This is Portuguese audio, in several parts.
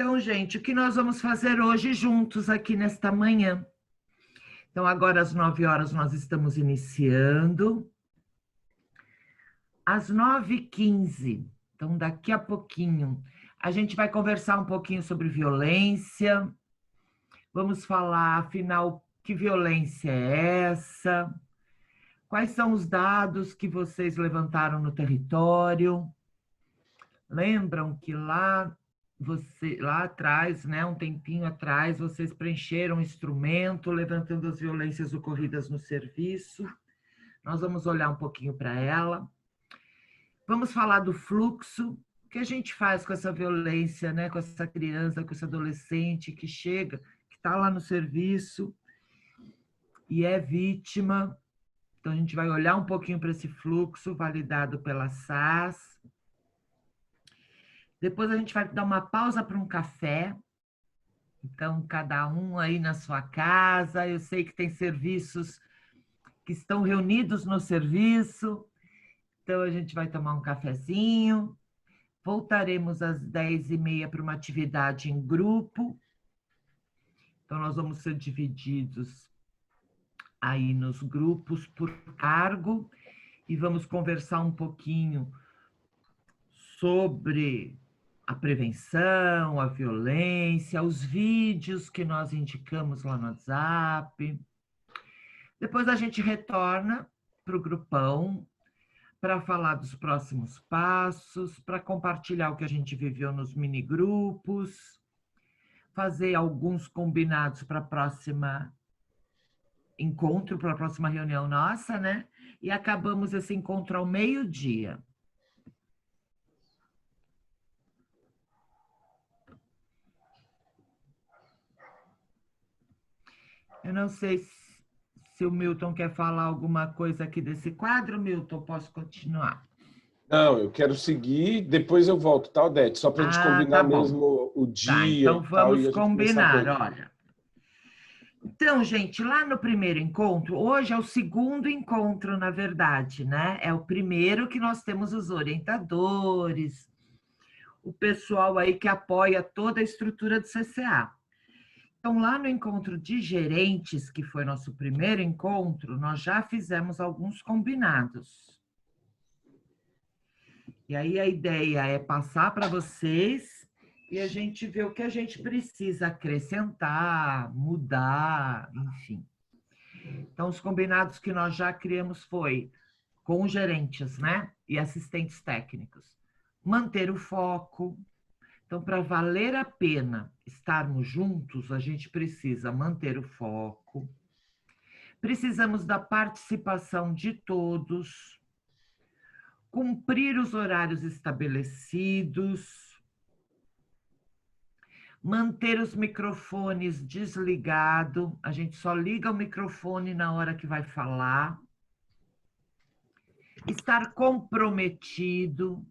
Então, gente, o que nós vamos fazer hoje juntos aqui nesta manhã? Então, agora às 9 horas nós estamos iniciando. Às 9h15, então daqui a pouquinho, a gente vai conversar um pouquinho sobre violência. Vamos falar, afinal, que violência é essa? Quais são os dados que vocês levantaram no território? Lembram que lá atrás, né, um tempinho atrás, vocês preencheram um instrumento levantando as violências ocorridas no serviço. Nós vamos olhar um pouquinho para ela. Vamos falar do fluxo. O que a gente faz com essa violência, né, com essa criança, com esse adolescente que chega, que está lá no serviço e é vítima. Então, a gente vai olhar um pouquinho para esse fluxo validado pela SAS. Depois a gente vai dar uma pausa para um café. Então, cada um aí na sua casa. Eu sei que tem serviços que estão reunidos no serviço. Então, a gente vai tomar um cafezinho. Voltaremos às 10h30 para uma atividade em grupo. Então, nós vamos ser divididos aí nos grupos por cargo e vamos conversar um pouquinho sobre a prevenção, a violência, os vídeos que nós indicamos lá no WhatsApp. Depois a gente retorna para o grupão para falar dos próximos passos, para compartilhar o que a gente viveu nos minigrupos, fazer alguns combinados para a próxima encontro, para a próxima reunião nossa, né? E acabamos esse encontro ao meio-dia. Eu não sei se o Milton quer falar alguma coisa aqui desse quadro. Milton, posso continuar? Não, eu quero seguir, depois eu volto, tá, Odete? Só para a gente combinar tá bom. mesmo o Tá, dia então e tal, e vamos a gente começar combinar, bem. olha. Então, gente, lá no primeiro encontro, hoje é o segundo encontro, na verdade, né? É o primeiro que nós temos os orientadores, o pessoal aí que apoia toda a estrutura do CCA. Então, lá no encontro de gerentes, que foi nosso primeiro encontro, nós já fizemos alguns combinados. E aí a ideia é passar para vocês e a gente ver o que a gente precisa acrescentar, mudar, enfim. Então, os combinados que nós já criamos foi com os gerentes, né? E assistentes técnicos. Manter o foco. Então, para valer a pena estarmos juntos, a gente precisa manter o foco. Precisamos da participação de todos. Cumprir os horários estabelecidos. Manter os microfones desligados. A gente só liga o microfone na hora que vai falar. Estar comprometido.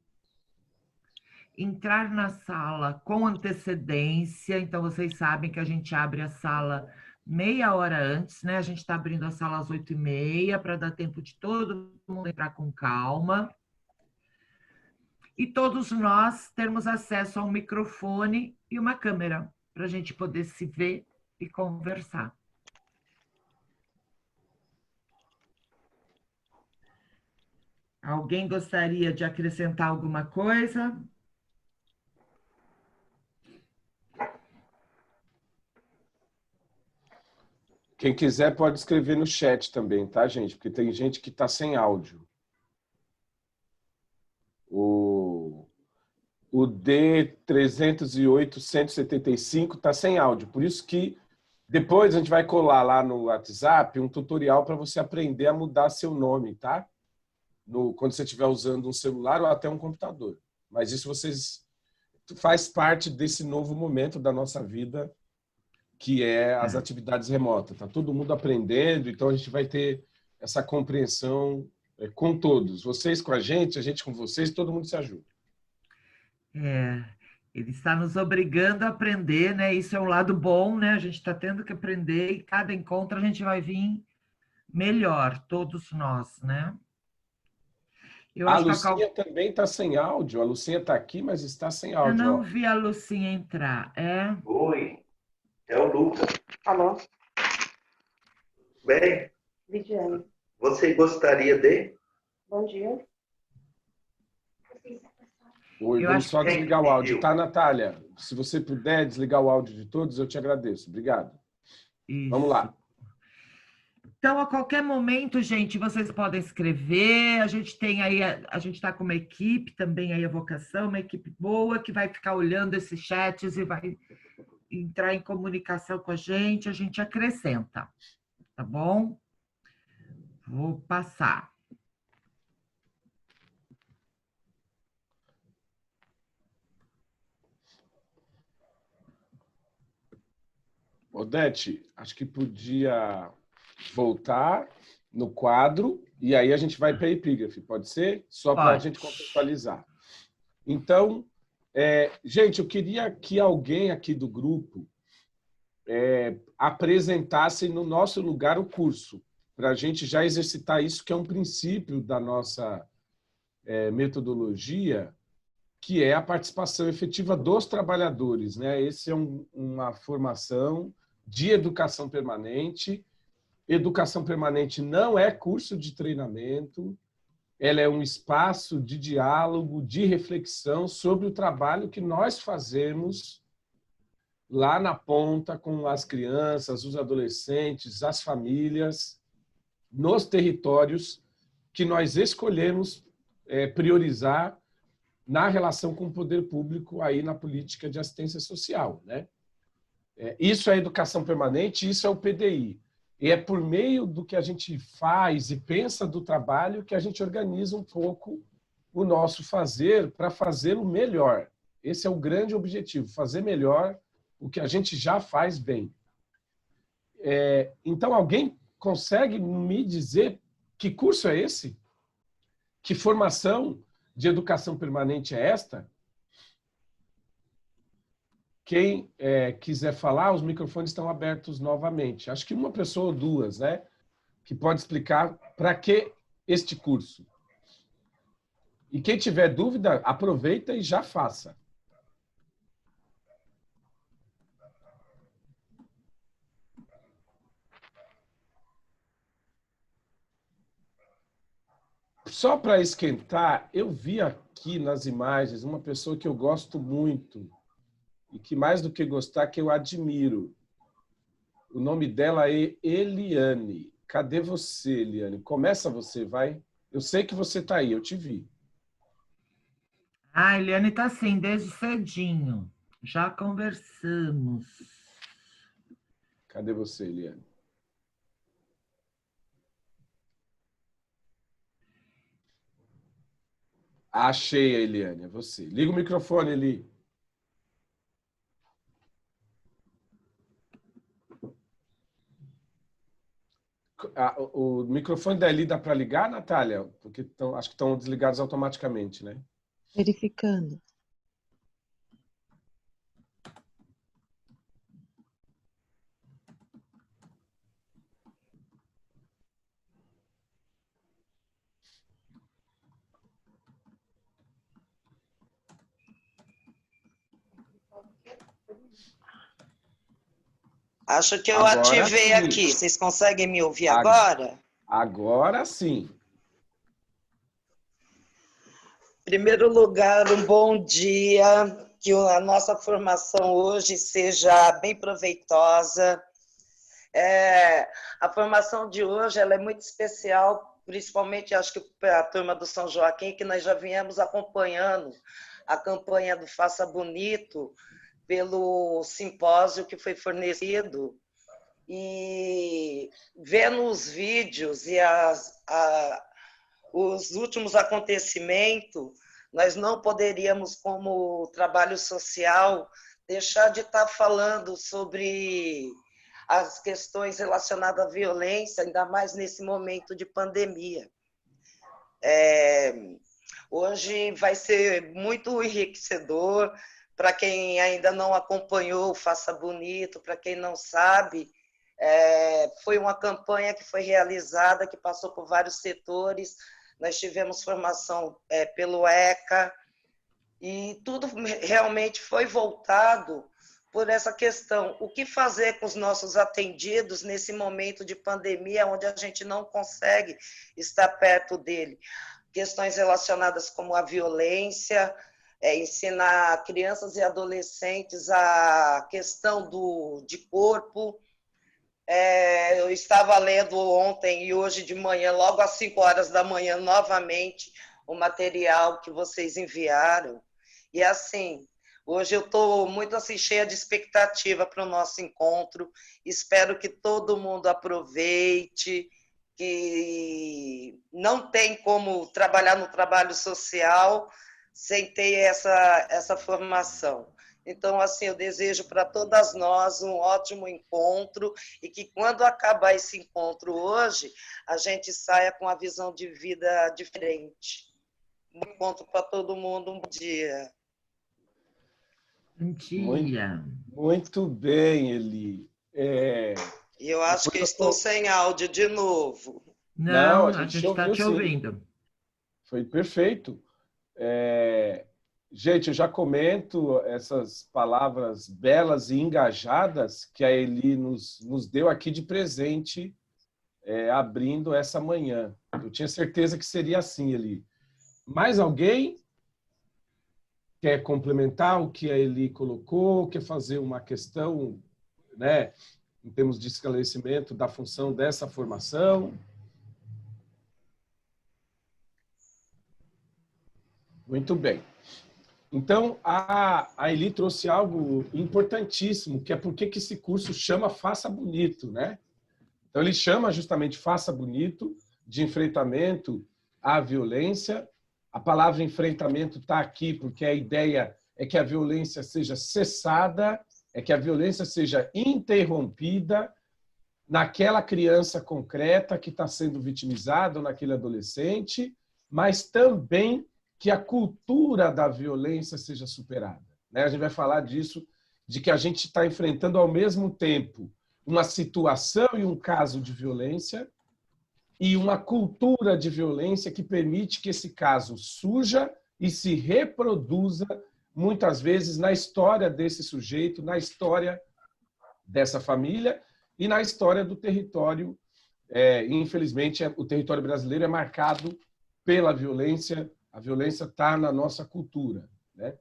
Entrar na sala com antecedência. Então, vocês sabem que a gente abre a sala meia hora antes, né? A gente está abrindo a sala às 8h30 para dar tempo de todo mundo entrar com calma. E todos nós termos acesso a um microfone e uma câmera para a gente poder se ver e conversar. Alguém gostaria de acrescentar alguma coisa? Quem quiser pode escrever no chat também, tá, gente? Porque tem gente que está sem áudio. O D308-175 está sem áudio. Por isso que depois a gente vai colar lá no WhatsApp um tutorial para você aprender a mudar seu nome, tá? Quando você estiver usando um celular ou até um computador. Mas isso faz parte desse novo momento da nossa vida, que é as atividades remotas. Está todo mundo aprendendo, então a gente vai ter essa compreensão com todos. Vocês com a gente com vocês, todo mundo se ajuda. Ele está nos obrigando a aprender, né? Isso é um lado bom, né? A gente está tendo que aprender e cada encontro a gente vai vir melhor, todos nós, né? Eu A acho que a Lucinha também está sem áudio. A Lucinha está aqui, mas está sem eu áudio, não ó. vi a Lucinha entrar. É? Oi, é o Lucas. Alô? Bem, Lidiane. você gostaria de? Bom dia. Oi, Eu vamos acho só Quem desligar o áudio, pediu? tá, Natália? Se você puder desligar o áudio de todos, eu te agradeço. Obrigado. Vamos isso. lá. Então, a qualquer momento, gente, vocês podem escrever. A gente tem aí, a gente está com uma equipe também aí, a Vocação, uma equipe boa que vai ficar olhando esses chats e vai entrar em comunicação com a gente acrescenta, tá bom? Vou passar. Odete, acho que podia voltar no quadro e aí a gente vai para a epígrafe, pode ser? Só para a Pode. gente contextualizar. Então, gente, eu queria que alguém aqui do grupo apresentasse no nosso lugar o curso, para a gente já exercitar isso, que é um princípio da nossa metodologia, que é a participação efetiva dos trabalhadores, né? Esse é uma formação de educação permanente. Educação permanente não é curso de treinamento, ela é um espaço de diálogo, de reflexão sobre o trabalho que nós fazemos lá na ponta com as crianças, os adolescentes, as famílias, nos territórios que nós escolhemos priorizar na relação com o poder público aí na política de assistência social, né? Isso é educação permanente, isso é o PDI. E é por meio do que a gente faz e pensa do trabalho que a gente organiza um pouco o nosso fazer para fazê-lo melhor. Esse é o grande objetivo, fazer melhor o que a gente já faz bem. Então, alguém consegue me dizer que curso é esse? Que formação de educação permanente é esta? Quem quiser falar, os microfones estão abertos novamente. Acho que uma pessoa ou duas, né? Que pode explicar para que este curso. E quem tiver dúvida, aproveita e já faça. Só para esquentar, eu vi aqui nas imagens uma pessoa que eu gosto muito e que mais do que gostar, que eu admiro. O nome dela é Eliane. Cadê você, Eliane? Começa você, vai. Eu sei que você está aí, eu te vi. Ah, a Eliane está assim, desde cedinho. Já conversamos. Cadê você, Eliane? Achei a Eliane, é você. Liga o microfone, Eli. O microfone da Eli dá para ligar, Natália? Porque acho que estão desligados automaticamente, né? Verificando. Acho que eu Agora ativei sim. aqui. Vocês conseguem me ouvir agora? Agora sim. Em primeiro lugar, um bom dia. Que a nossa formação hoje seja bem proveitosa. A formação de hoje ela é muito especial, principalmente acho que a turma do São Joaquim, que nós já viemos acompanhando a campanha do Faça Bonito pelo simpósio que foi fornecido, e vendo os vídeos e os últimos acontecimentos, nós não poderíamos, como trabalho social, deixar de estar falando sobre as questões relacionadas à violência, ainda mais nesse momento de pandemia. Hoje vai ser muito enriquecedor para quem ainda não acompanhou o Faça Bonito, para quem não sabe, foi uma campanha que foi realizada, que passou por vários setores, nós tivemos formação pelo ECA, e tudo realmente foi voltado por essa questão. O que fazer com os nossos atendidos nesse momento de pandemia, onde a gente não consegue estar perto dele? Questões relacionadas como a violência, ensinar crianças e adolescentes a questão de corpo. Eu estava lendo ontem e hoje de manhã, logo às 5 horas da manhã, novamente, o material que vocês enviaram. E assim, hoje eu estou muito assim, cheia de expectativa para o nosso encontro. Espero que todo mundo aproveite, que não tem como trabalhar no trabalho social sem ter essa formação. Então, assim, eu desejo para todas nós um ótimo encontro e que quando acabar esse encontro hoje, a gente saia com uma visão de vida diferente. Um encontro para todo mundo, um bom dia. Bom dia. Muito bem, Eli. E eu acho que eu estou sem áudio de novo. Não, a gente está te ouvindo. Foi perfeito. Gente, eu já comento essas palavras belas e engajadas que a Eli nos deu aqui de presente, abrindo essa manhã. Eu tinha certeza que seria assim, Eli. Mais alguém quer complementar o que a Eli colocou, quer fazer uma questão, né, em termos de esclarecimento da função dessa formação? Muito bem. Então, a Eli trouxe algo importantíssimo, que é por que esse curso chama Faça Bonito, né? Então, ele chama justamente Faça Bonito, de enfrentamento à violência. A palavra enfrentamento está aqui porque a ideia é que a violência seja cessada, é que a violência seja interrompida naquela criança concreta que está sendo vitimizada, ou naquele adolescente, mas também que a cultura da violência seja superada. A gente vai falar disso, de que a gente está enfrentando ao mesmo tempo uma situação e um caso de violência e uma cultura de violência que permite que esse caso surja e se reproduza, muitas vezes, na história desse sujeito, na história dessa família e na história do território. Infelizmente, o território brasileiro é marcado pela violência. A violência está na nossa cultura, né?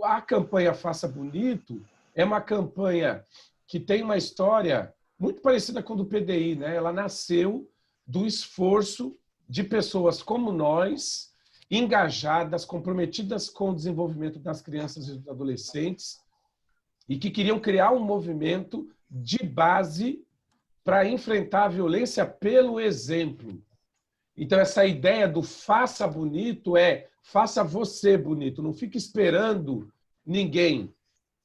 A campanha Faça Bonito é uma campanha que tem uma história muito parecida com a do PDI, né? Ela nasceu do esforço de pessoas como nós, engajadas, comprometidas com o desenvolvimento das crianças e dos adolescentes e que queriam criar um movimento de base para enfrentar a violência pelo exemplo. Então, essa ideia do faça bonito faça você bonito, não fique esperando ninguém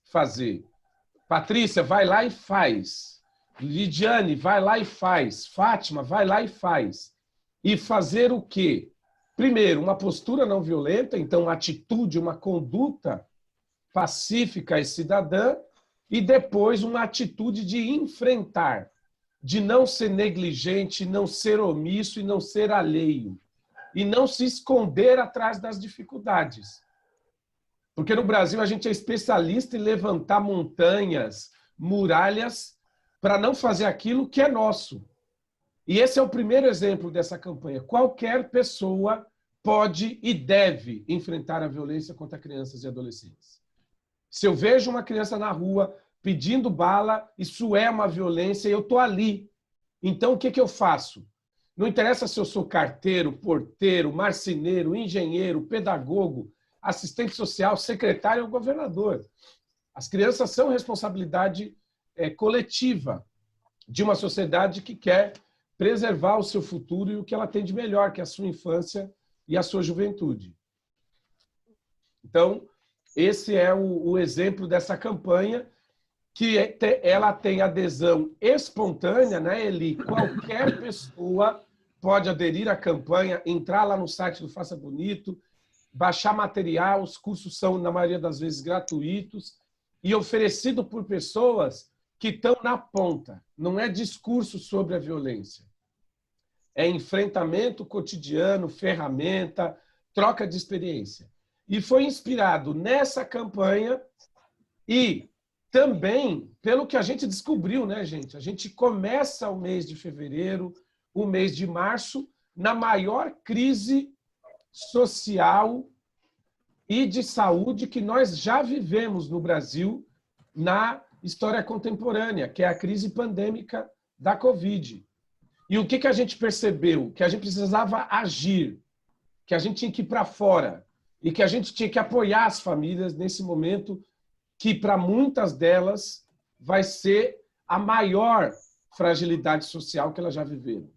fazer. Patrícia, vai lá e faz. Lidiane, vai lá e faz. Fátima, vai lá e faz. E fazer o quê? Primeiro, uma postura não violenta, então uma atitude, uma conduta pacífica e cidadã, e depois uma atitude de enfrentar, de não ser negligente, não ser omisso e não ser alheio. E não se esconder atrás das dificuldades. Porque no Brasil a gente é especialista em levantar montanhas, muralhas, para não fazer aquilo que é nosso. E esse é o primeiro exemplo dessa campanha. Qualquer pessoa pode e deve enfrentar a violência contra crianças e adolescentes. Se eu vejo uma criança na rua pedindo bala, isso é uma violência e eu estou ali. Então, o que eu faço? Não interessa se eu sou carteiro, porteiro, marceneiro, engenheiro, pedagogo, assistente social, secretário ou governador. As crianças são responsabilidade coletiva de uma sociedade que quer preservar o seu futuro e o que ela tem de melhor, que é a sua infância e a sua juventude. Então, esse é o exemplo dessa campanha, que ela tem adesão espontânea, né, Eli? Qualquer pessoa pode aderir à campanha, entrar lá no site do Faça Bonito, baixar material, os cursos são, na maioria das vezes, gratuitos e oferecido por pessoas que estão na ponta. Não é discurso sobre a violência. é enfrentamento cotidiano, ferramenta, troca de experiência. E foi inspirado nessa campanha e também pelo que a gente descobriu, né, gente? A gente começa o mês de fevereiro, o mês de março, na maior crise social e de saúde que nós já vivemos no Brasil na história contemporânea, que é a crise pandêmica da Covid. E o que a gente percebeu? Que a gente precisava agir, que a gente tinha que ir para fora e que a gente tinha que apoiar as famílias nesse momento que, para muitas delas, vai ser a maior fragilidade social que elas já viveram,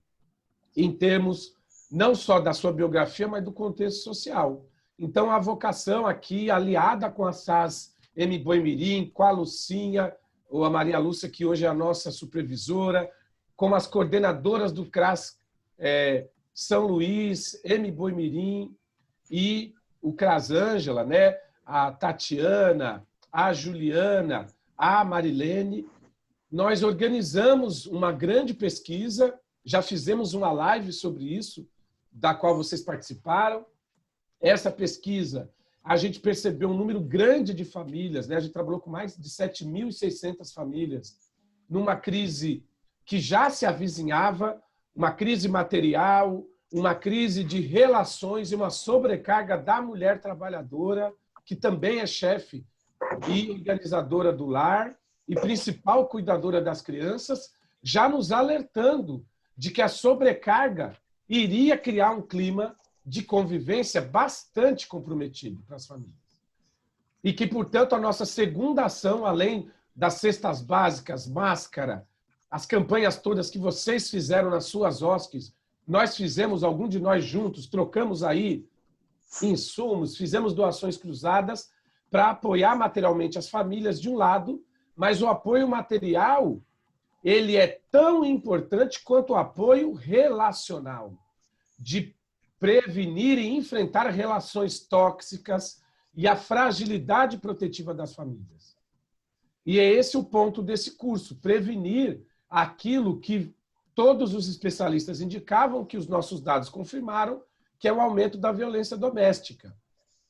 em termos não só da sua biografia, mas do contexto social. Então, a vocação aqui, aliada com a SAS M. Boimirim, com a Lucinha, ou a Maria Lúcia, que hoje é a nossa supervisora, com as coordenadoras do CRAS São Luís, M. Boimirim e o CRAS Ângela, né? A Tatiana, a Juliana, a Marilene. Nós organizamos uma grande pesquisa, já fizemos uma live sobre isso, da qual vocês participaram. Essa pesquisa, a gente percebeu um número grande de famílias, né? A gente trabalhou com mais de 7.600 famílias, numa crise que já se avizinhava, uma crise material, uma crise de relações e uma sobrecarga da mulher trabalhadora, que também é chefe e organizadora do lar e principal cuidadora das crianças, já nos alertando de que a sobrecarga iria criar um clima de convivência bastante comprometido para as famílias. E que, portanto, a nossa segunda ação, além das cestas básicas, máscara, as campanhas todas que vocês fizeram nas suas OSCs, nós fizemos, algum de nós juntos, trocamos aí insumos, fizemos doações cruzadas para apoiar materialmente as famílias de um lado, mas o apoio material, ele é tão importante quanto o apoio relacional, de prevenir e enfrentar relações tóxicas e a fragilidade protetiva das famílias. E é esse o ponto desse curso, prevenir aquilo que todos os especialistas indicavam, que os nossos dados confirmaram, que é o aumento da violência doméstica.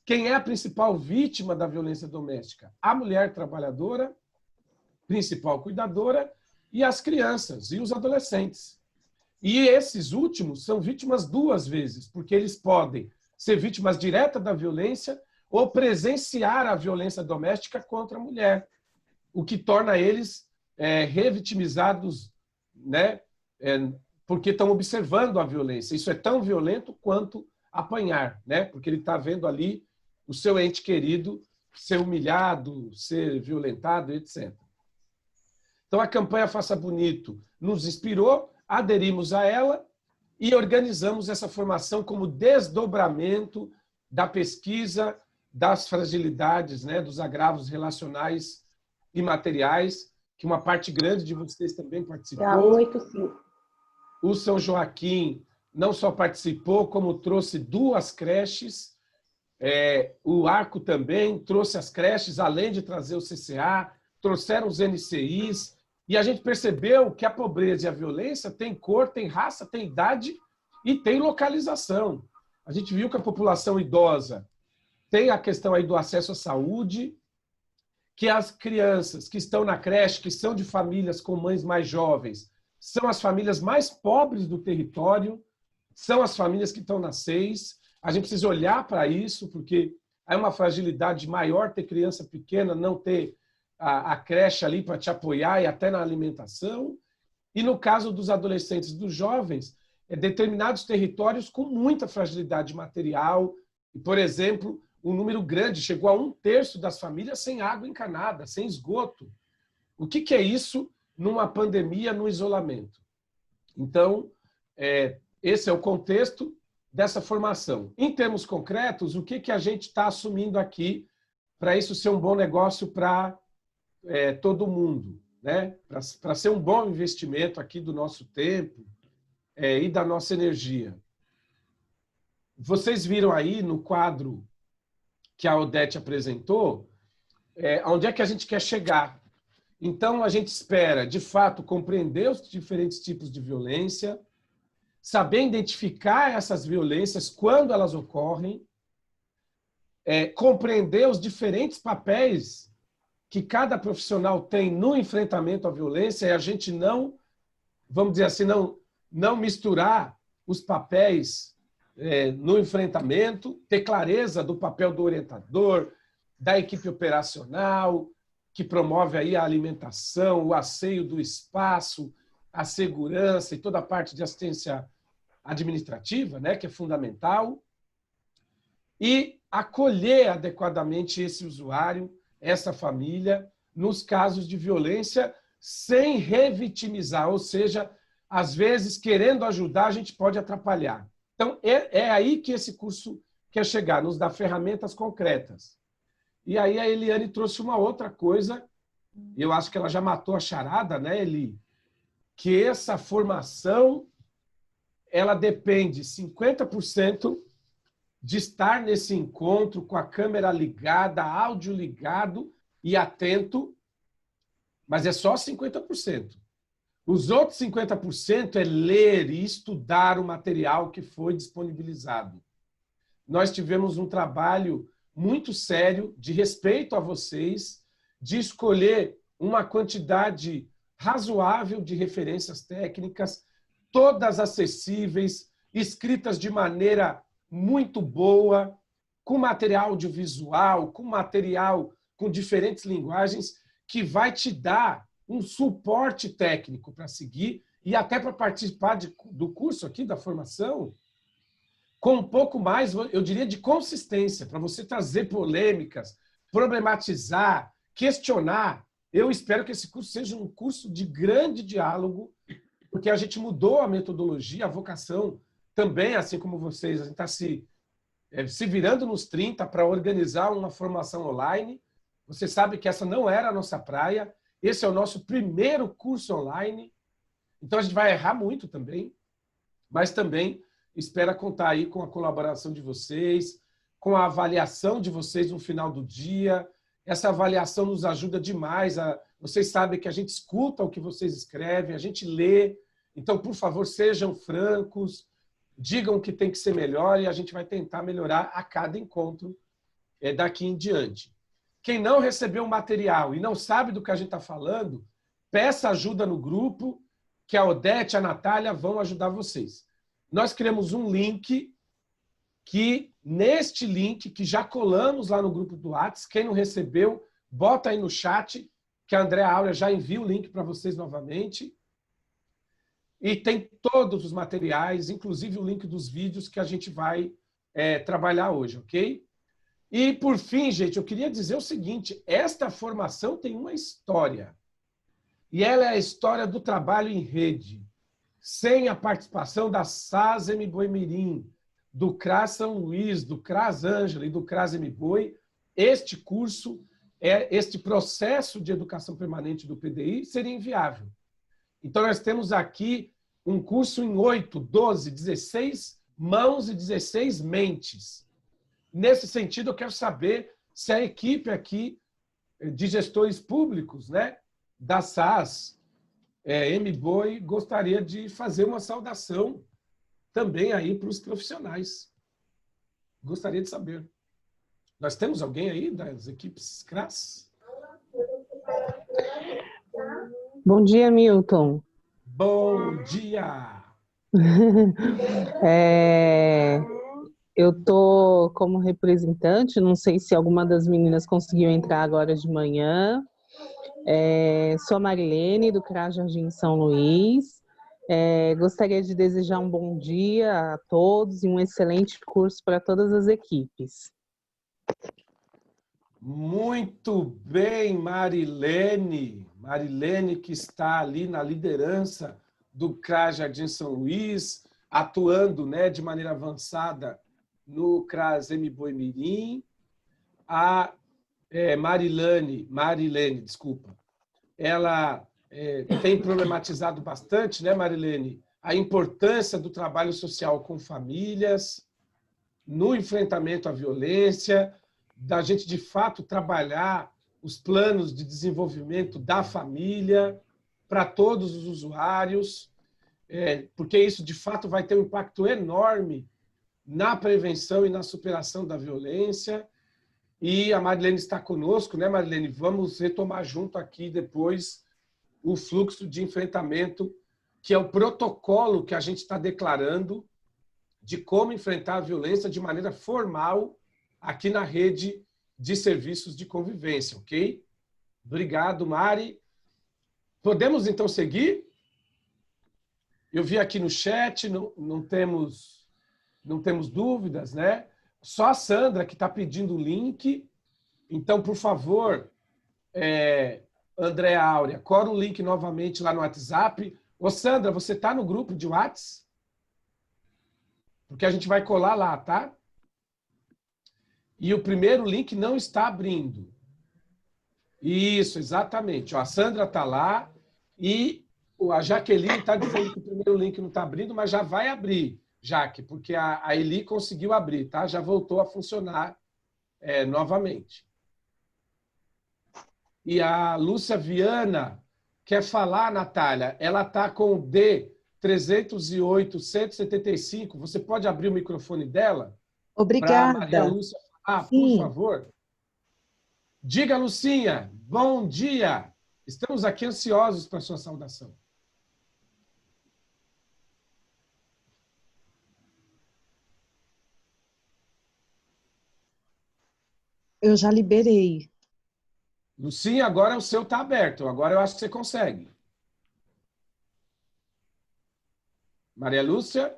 Quem é a principal vítima da violência doméstica? A mulher trabalhadora, principal cuidadora, e as crianças e os adolescentes. E esses últimos são vítimas duas vezes, porque eles podem ser vítimas diretas da violência ou presenciar a violência doméstica contra a mulher, o que torna eles revitimizados, né? Porque estão observando a violência. Isso é tão violento quanto apanhar, né? Porque ele está vendo ali o seu ente querido ser humilhado, ser violentado, etc. Então, a campanha Faça Bonito nos inspirou, aderimos a ela e organizamos essa formação como desdobramento da pesquisa das fragilidades, né, dos agravos relacionais e materiais, que uma parte grande de vocês também participou. 185. O São Joaquim não só participou, como trouxe 2 creches. O Arco também trouxe as creches, além de trazer o CCA, trouxeram os NCIs, e a gente percebeu que a pobreza e a violência tem cor, tem raça, tem idade e tem localização. A gente viu que a população idosa tem a questão aí do acesso à saúde, que as crianças que estão na creche, que são de famílias com mães mais jovens, são as famílias mais pobres do território, são as famílias que estão nas SEIs. A gente precisa olhar para isso, porque é uma fragilidade maior ter criança pequena, não ter a creche ali para te apoiar e até na alimentação. E no caso dos adolescentes e dos jovens, determinados territórios com muita fragilidade material. E, por exemplo, um número grande, chegou a 1/3 das famílias sem água encanada, sem esgoto. O que é isso numa pandemia, no isolamento? Então, esse é o contexto dessa formação. Em termos concretos, o que a gente está assumindo aqui para isso ser um bom negócio para todo mundo, né? Para ser um bom investimento aqui do nosso tempo e da nossa energia. Vocês viram aí no quadro que a Odete apresentou, onde é que a gente quer chegar. Então, a gente espera, de fato, compreender os diferentes tipos de violência, saber identificar essas violências quando elas ocorrem, compreender os diferentes papéis que cada profissional tem no enfrentamento à violência e a gente não, vamos dizer assim, não misturar os papéis no enfrentamento, ter clareza do papel do orientador, da equipe operacional, que promove aí a alimentação, o asseio do espaço, a segurança e toda a parte de assistência administrativa, né, que é fundamental, e acolher adequadamente esse usuário, essa família, nos casos de violência, sem revitimizar, ou seja, às vezes, querendo ajudar, a gente pode atrapalhar. Então, é aí que esse curso quer chegar, nos dar ferramentas concretas. E aí a Eliane trouxe uma outra coisa, eu acho que ela já matou a charada, né, Eli? Que essa formação, ela depende 50% de estar nesse encontro com a câmera ligada, áudio ligado e atento, mas é só 50%. Os outros 50% é ler e estudar o material que foi disponibilizado. Nós tivemos um trabalho muito sério de respeito a vocês, de escolher uma quantidade razoável de referências técnicas, todas acessíveis, escritas de maneira muito boa, com material audiovisual, com material com diferentes linguagens, que vai te dar um suporte técnico para seguir e até para participar do curso aqui, da formação, com um pouco mais, eu diria, de consistência, para você trazer polêmicas, problematizar, questionar. Eu espero que esse curso seja um curso de grande diálogo, porque a gente mudou a metodologia, a vocação também, assim como vocês, a gente está se virando nos 30 para organizar uma formação online. Você sabe que essa não era a nossa praia, esse é o nosso primeiro curso online, então a gente vai errar muito também, mas também espera contar aí com a colaboração de vocês, com a avaliação de vocês no final do dia. Essa avaliação nos ajuda demais. Vocês sabem que a gente escuta o que vocês escrevem, a gente lê. Então, por favor, sejam francos, digam o que tem que ser melhor e a gente vai tentar melhorar a cada encontro daqui em diante. Quem não recebeu o material e não sabe do que a gente está falando, peça ajuda no grupo, que a Odete e a Natália vão ajudar vocês. Nós criamos um link que, neste link, que já colamos lá no grupo do WhatsApp, quem não recebeu, bota aí no chat, que a Andréa Áurea já envia o link para vocês novamente. E tem todos os materiais, inclusive o link dos vídeos que a gente vai trabalhar hoje, ok? E, por fim, gente, eu queria dizer o seguinte, esta formação tem uma história. E ela é a história do trabalho em rede. Sem a participação da SAS Mboimirim, do CRAS São Luís, do CRAS Ângela e do CRAS Mboi, este curso, este processo de educação permanente do PDI seria inviável. Então, nós temos aqui um curso em 8, 12, 16 mãos e 16 mentes. Nesse sentido, eu quero saber se a equipe aqui de gestores públicos, né, da SAS, Mboi, gostaria de fazer uma saudação também aí para os profissionais. Gostaria de saber. Nós temos alguém aí das equipes CRAS? Bom dia, Milton. Bom dia! Eu estou como representante, não sei se alguma das meninas conseguiu entrar agora de manhã. Sou a Marilene, do CRAS Jardim São Luís. Gostaria de desejar um bom dia a todos e um excelente curso para todas as equipes. Muito bem, Marilene. Marilene, que está ali na liderança do CRAS Jardim São Luís, atuando, né, de maneira avançada no CRAS Mboimirim. A Marilene, desculpa, ela tem problematizado bastante, né, Marilene, a importância do trabalho social com famílias, no enfrentamento à violência, da gente, de fato, trabalhar os planos de desenvolvimento da família para todos os usuários. porque isso, de fato, vai ter um impacto enorme na prevenção e na superação da violência. E a Marilene está conosco, né, Marilene? Vamos retomar junto aqui depois o fluxo de enfrentamento, que é o protocolo que a gente está declarando de como enfrentar a violência de maneira formal aqui na rede de serviços de convivência, ok? Obrigado, Mari. Podemos, então, seguir? Eu vi aqui no chat, não temos dúvidas, né? Só a Sandra que está pedindo o link. Então, por favor, Andréa Áurea, cora o link novamente lá no WhatsApp. Ô, Sandra, você está no grupo de WhatsApp? Porque a gente vai colar lá, tá? E o primeiro link não está abrindo. Isso, exatamente. Ó, a Sandra está lá e a Jaqueline está dizendo que o primeiro link não está abrindo, mas já vai abrir, Jaque, porque a Eli conseguiu abrir, tá? Já voltou a funcionar novamente. E a Lúcia Viana quer falar, Natália. Ela está com o D308-175. Você pode abrir o microfone dela? Obrigada. Para Maria Lúcia falar, por favor. Diga, Lucinha, bom dia. Estamos aqui ansiosos para a sua saudação. Eu já liberei. Lucinha, agora o seu está aberto. Agora eu acho que você consegue. Maria Lúcia?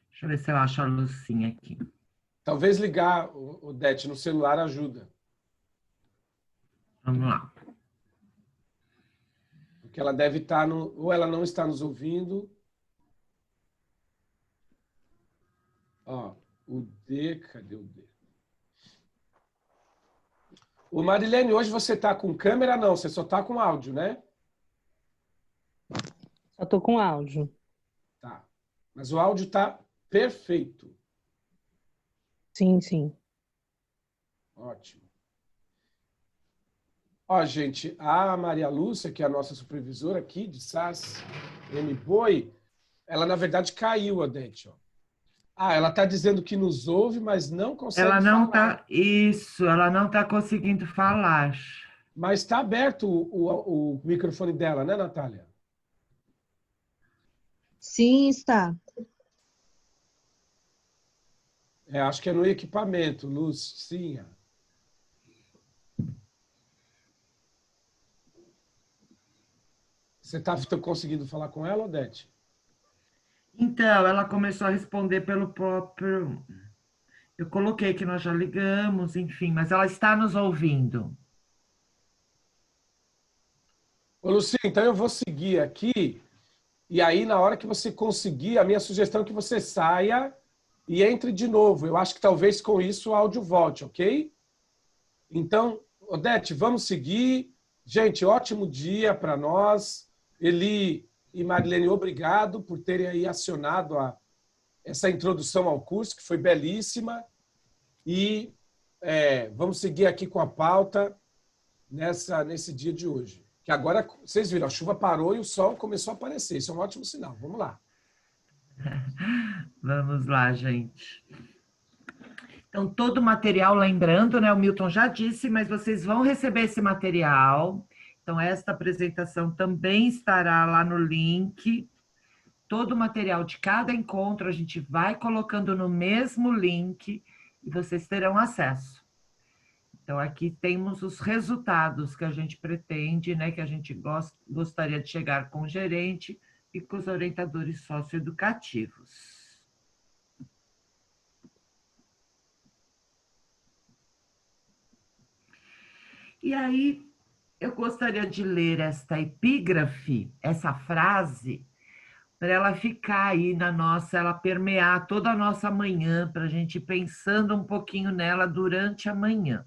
Deixa eu ver se eu acho a Lucinha aqui. Talvez ligar, Odete, no celular ajuda. Vamos lá. Porque ela deve estar ou ela não está nos ouvindo. Ó, o D, cadê o D? Ô, Marilene, hoje você está com câmera? Não, você só está com áudio, né? Só tô com áudio. Tá. Mas o áudio está perfeito. Sim, sim. Ótimo. Ó, gente, a Maria Lúcia, que é a nossa supervisora aqui de SAS MBoi, ela, na verdade, caiu, Odete. Ó. Ela está dizendo que nos ouve, mas não consegue Ela não falar. está... Isso, ela não está conseguindo falar. Mas está aberto o microfone dela, né, Natália? Sim, está. Acho que é no equipamento, Lucinha. Você está conseguindo falar com ela, Odete? Então, ela começou a responder pelo próprio... Eu coloquei que nós já ligamos, enfim, mas ela está nos ouvindo. Ô, Lucinha, então eu vou seguir aqui, e aí na hora que você conseguir, a minha sugestão é que você saia e entre de novo. Eu acho que talvez com isso o áudio volte, ok? Então, Odete, vamos seguir. Gente, ótimo dia para nós. Eli e Marilene, obrigado por terem aí acionado essa introdução ao curso, que foi belíssima. E vamos seguir aqui com a pauta nesse dia de hoje. Que agora, vocês viram, a chuva parou e o sol começou a aparecer. Isso é um ótimo sinal. Vamos lá. Vamos lá, gente. Então, todo o material, lembrando, né, o Milton já disse, mas vocês vão receber esse material. Então, esta apresentação também estará lá no link. Todo o material de cada encontro a gente vai colocando no mesmo link e vocês terão acesso. Então, aqui temos os resultados que a gente pretende, né, que a gente gostaria de chegar com o gerente e com os orientadores socioeducativos. E aí, eu gostaria de ler esta epígrafe, essa frase, para ela ficar aí ela permear toda a nossa manhã, para a gente ir pensando um pouquinho nela durante a manhã.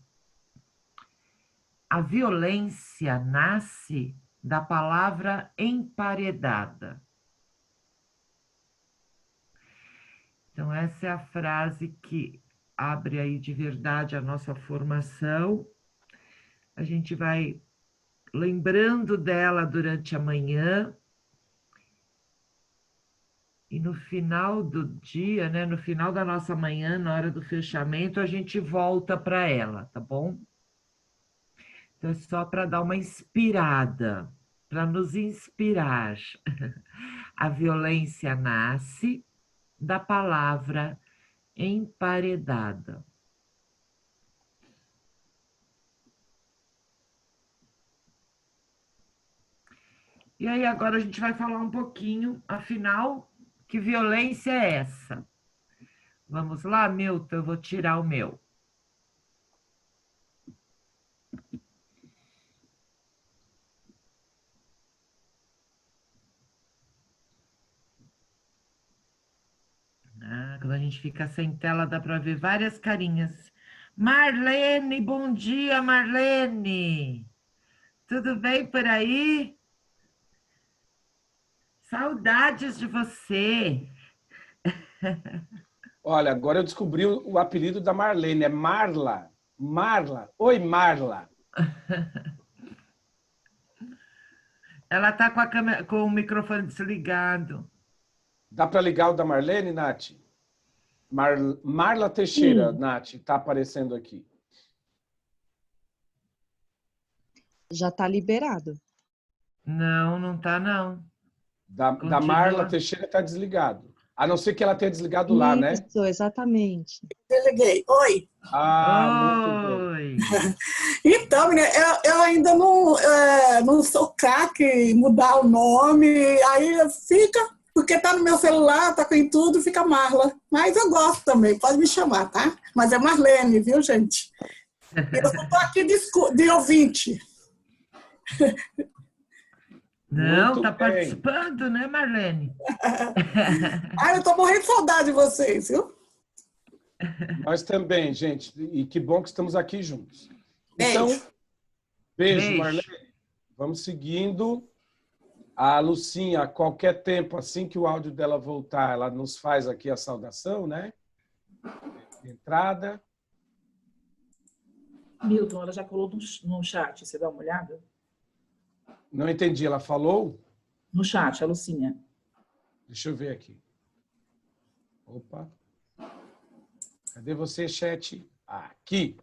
A violência nasce da palavra emparedada. Então, essa é a frase que abre aí de verdade a nossa formação. A gente vai lembrando dela durante a manhã. E no final do dia, né, no final da nossa manhã, na hora do fechamento, a gente volta para ela, tá bom? Então, é só para dar uma inspirada, para nos inspirar. A violência nasce da palavra emparedada. E aí, agora a gente vai falar um pouquinho, afinal, que violência é essa? Vamos lá, Milton, eu vou tirar o meu. Quando a gente fica sem tela, dá para ver várias carinhas. Marlene, bom dia, Marlene. Tudo bem por aí? Saudades de você. Olha, agora eu descobri o apelido da Marlene, é Marla. Marla. Oi, Marla. Ela está com a câmera, com o microfone desligado. Dá para ligar o da Marlene, Nath? Marla Teixeira, Nath, está aparecendo aqui. Já está liberado. Não, não está, não. Da Marla Teixeira está desligado. A não ser que ela tenha desligado lá, né? Isso, exatamente. Desliguei. Oi. Muito bem. Então, menina, eu ainda não sou craque em mudar o nome, aí fica, porque tá no meu celular, tá com tudo, fica Marla. Mas eu gosto também, pode me chamar, tá? Mas é Marlene, viu, gente? Eu só tô aqui de ouvinte. Não, Muito tá bem. participando, né, Marlene? Eu tô morrendo de saudade de vocês, viu? Nós também, gente. E que bom que estamos aqui juntos. Então, Beijo. beijo, Marlene. Vamos seguindo. A Lucinha, a qualquer tempo, assim que o áudio dela voltar, ela nos faz aqui a saudação, né? Entrada. Milton, ela já colou no chat, você dá uma olhada? Não entendi, ela falou? No chat, a Lucinha. Deixa eu ver aqui. Opa. Cadê você, chat? Aqui.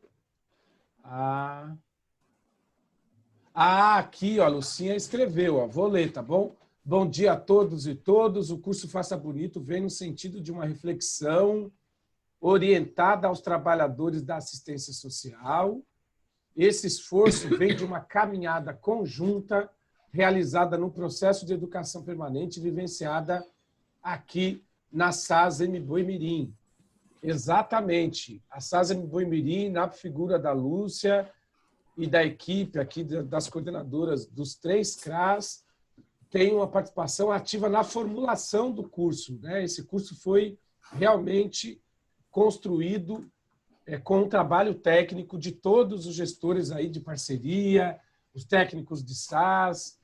Aqui, ó, a Lucinha escreveu, ó, vou ler, tá bom? Bom dia a todos e todas. O curso Faça Bonito vem no sentido de uma reflexão orientada aos trabalhadores da assistência social. Esse esforço vem de uma caminhada conjunta realizada no processo de educação permanente vivenciada aqui na SASEM Boimirim. Exatamente. A SASEM Boimirim, na figura da Lúcia e da equipe aqui das coordenadoras dos 3 CRAs, tem uma participação ativa na formulação do curso, né? Esse curso foi realmente construído com um trabalho técnico de todos os gestores aí de parceria, os técnicos de SAS,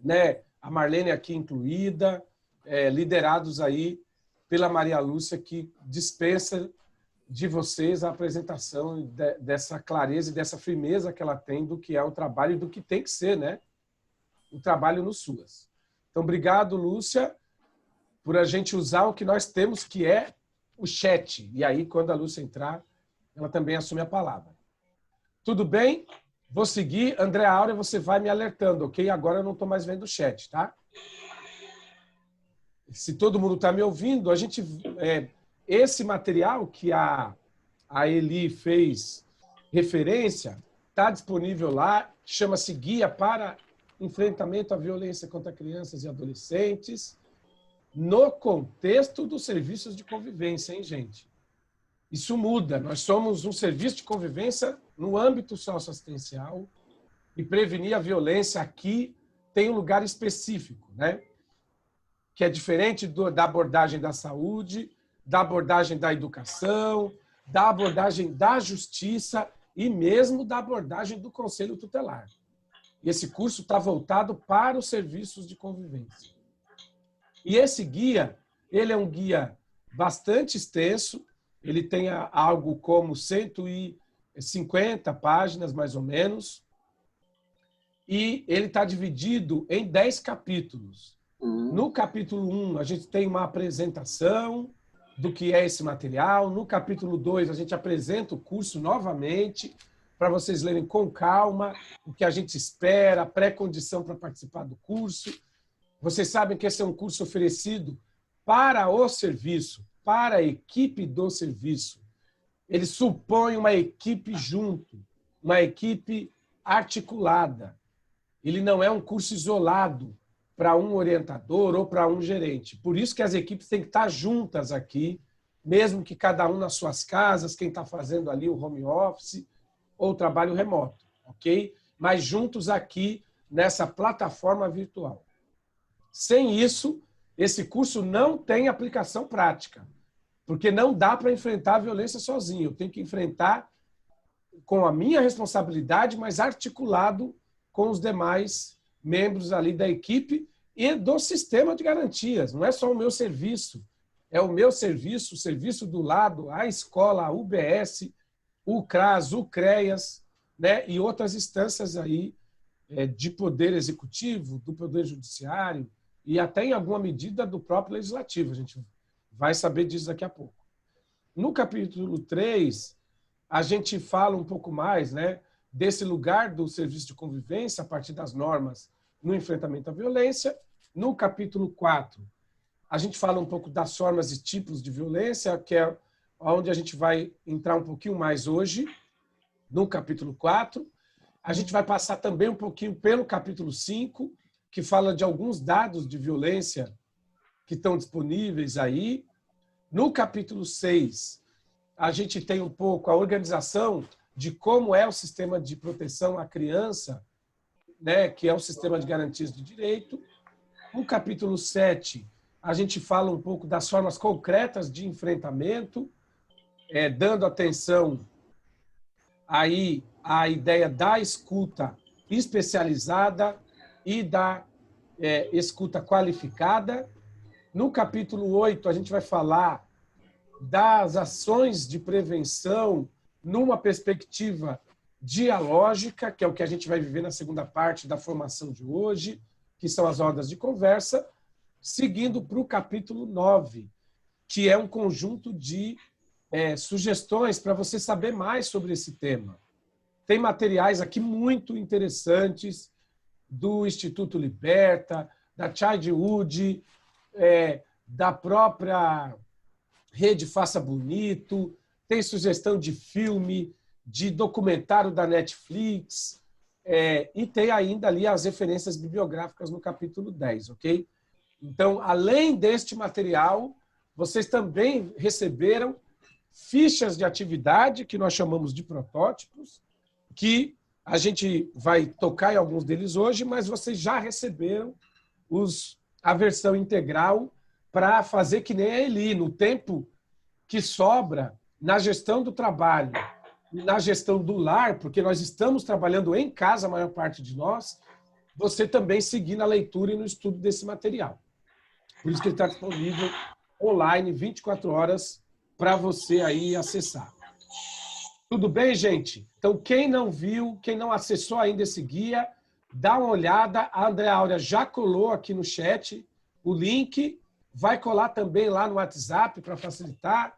né? A Marlene aqui incluída, liderados aí pela Maria Lúcia, que dispensa de vocês a apresentação dessa clareza e dessa firmeza que ela tem do que é o trabalho e do que tem que ser, né? O trabalho no SUAS. Então, obrigado, Lúcia, por a gente usar o que nós temos, que é o chat. E aí, quando a Lúcia entrar, ela também assume a palavra. Tudo bem? Vou seguir. André Áurea, você vai me alertando, ok? Agora eu não estou mais vendo o chat, tá? Se todo mundo está me ouvindo, a gente... esse material que a Eli fez referência está disponível lá, chama-se Guia para Enfrentamento à Violência contra Crianças e Adolescentes, no contexto dos serviços de convivência, hein, gente? Isso muda. Nós somos um serviço de convivência no âmbito socioassistencial e prevenir a violência aqui tem um lugar específico, né? Que é diferente da abordagem da saúde, da abordagem da educação, da abordagem da justiça e mesmo da abordagem do Conselho Tutelar. E esse curso está voltado para os serviços de convivência. E esse guia, ele é um guia bastante extenso, ele tem algo como 150 páginas, mais ou menos, e ele está dividido em 10 capítulos. No capítulo 1, a gente tem uma apresentação do que é esse material. No capítulo 2, a gente apresenta o curso novamente, para vocês lerem com calma o que a gente espera, a pré-condição para participar do curso. Vocês sabem que esse é um curso oferecido para o serviço, para a equipe do serviço. Ele supõe uma equipe junto, uma equipe articulada. Ele não é um curso isolado para um orientador ou para um gerente. Por isso que as equipes têm que estar juntas aqui, mesmo que cada um nas suas casas, quem está fazendo ali o home office ou o trabalho remoto, ok? Mas juntos aqui nessa plataforma virtual. Sem isso, esse curso não tem aplicação prática, porque não dá para enfrentar a violência sozinho. Eu tenho que enfrentar com a minha responsabilidade, mas articulado com os demais membros ali da equipe e do sistema de garantias. Não é só o meu serviço, é o meu serviço, o serviço do lado, a escola, a UBS, o CRAS, o CREAS, né? E outras instâncias aí de poder executivo, do poder judiciário e até em alguma medida do próprio legislativo. A gente vai saber disso daqui a pouco. No capítulo 3, a gente fala um pouco mais, né, desse lugar do serviço de convivência a partir das normas no enfrentamento à violência. No capítulo 4, a gente fala um pouco das formas e tipos de violência, que é onde a gente vai entrar um pouquinho mais hoje, no capítulo 4. A gente vai passar também um pouquinho pelo capítulo 5, que fala de alguns dados de violência que estão disponíveis aí. No capítulo 6, a gente tem um pouco a organização de como é o sistema de proteção à criança, né, que é o sistema de garantias do direito. No capítulo 7, a gente fala um pouco das formas concretas de enfrentamento, dando atenção aí à ideia da escuta especializada e da escuta qualificada. No capítulo 8, a gente vai falar das ações de prevenção numa perspectiva dialógica, que é o que a gente vai viver na segunda parte da formação de hoje, que são as rodas de conversa, seguindo para o capítulo 9, que é um conjunto de sugestões para você saber mais sobre esse tema. Tem materiais aqui muito interessantes do Instituto Liberta, da Childhood, da própria Rede Faça Bonito, tem sugestão de filme, de documentário da Netflix, e tem ainda ali as referências bibliográficas no capítulo 10, ok? Então, além deste material, vocês também receberam fichas de atividade, que nós chamamos de protótipos, que a gente vai tocar em alguns deles hoje, mas vocês já receberam a versão integral para fazer que nem a Eli, no tempo que sobra na gestão do trabalho, na gestão do lar, porque nós estamos trabalhando em casa, a maior parte de nós, você também seguir na leitura e no estudo desse material. Por isso que ele está disponível online, 24 horas, para você aí acessar. Tudo bem, gente? Então, quem não viu, quem não acessou ainda esse guia, dá uma olhada. A Andréa Áurea já colou aqui no chat o link, vai colar também lá no WhatsApp para facilitar.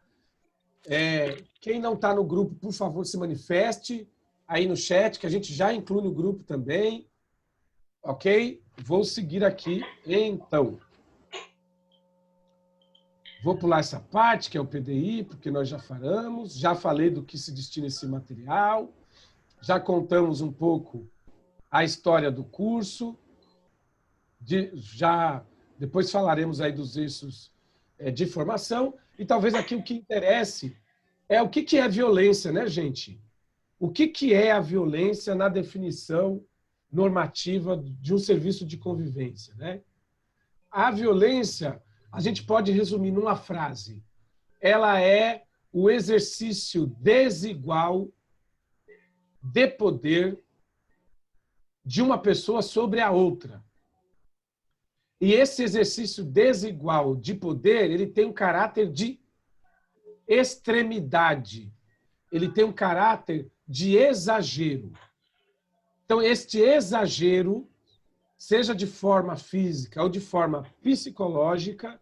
Quem não está no grupo, por favor, se manifeste aí no chat, que a gente já inclui no grupo também. Ok? Vou seguir aqui, então. Vou pular essa parte, que é o PDI, porque nós já falamos. Já falei do que se destina esse material. Já contamos um pouco a história do curso. Depois falaremos aí dos eixos de formação. E talvez aqui o que interesse é o que é violência, né, gente? O que é a violência na definição normativa de um serviço de convivência, né? A violência, a gente pode resumir numa frase. Ela é o exercício desigual de poder de uma pessoa sobre a outra. E esse exercício desigual de poder, ele tem um caráter de extremidade. Ele tem um caráter de exagero. Então, este exagero, seja de forma física ou de forma psicológica,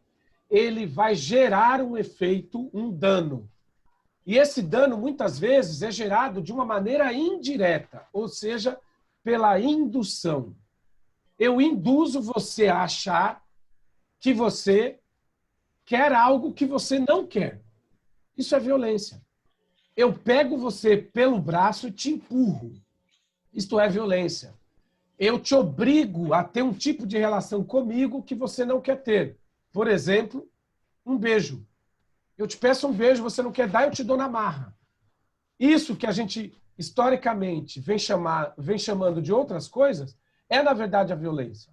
ele vai gerar um efeito, um dano. E esse dano, muitas vezes, é gerado de uma maneira indireta, ou seja, pela indução. Eu induzo você a achar que você quer algo que você não quer. Isso é violência. Eu pego você pelo braço e te empurro. Isto é violência. Eu te obrigo a ter um tipo de relação comigo que você não quer ter. Por exemplo, um beijo. Eu te peço um beijo, você não quer dar, eu te dou na marra. Isso que a gente, historicamente, vem chamando de outras coisas, é, na verdade, a violência.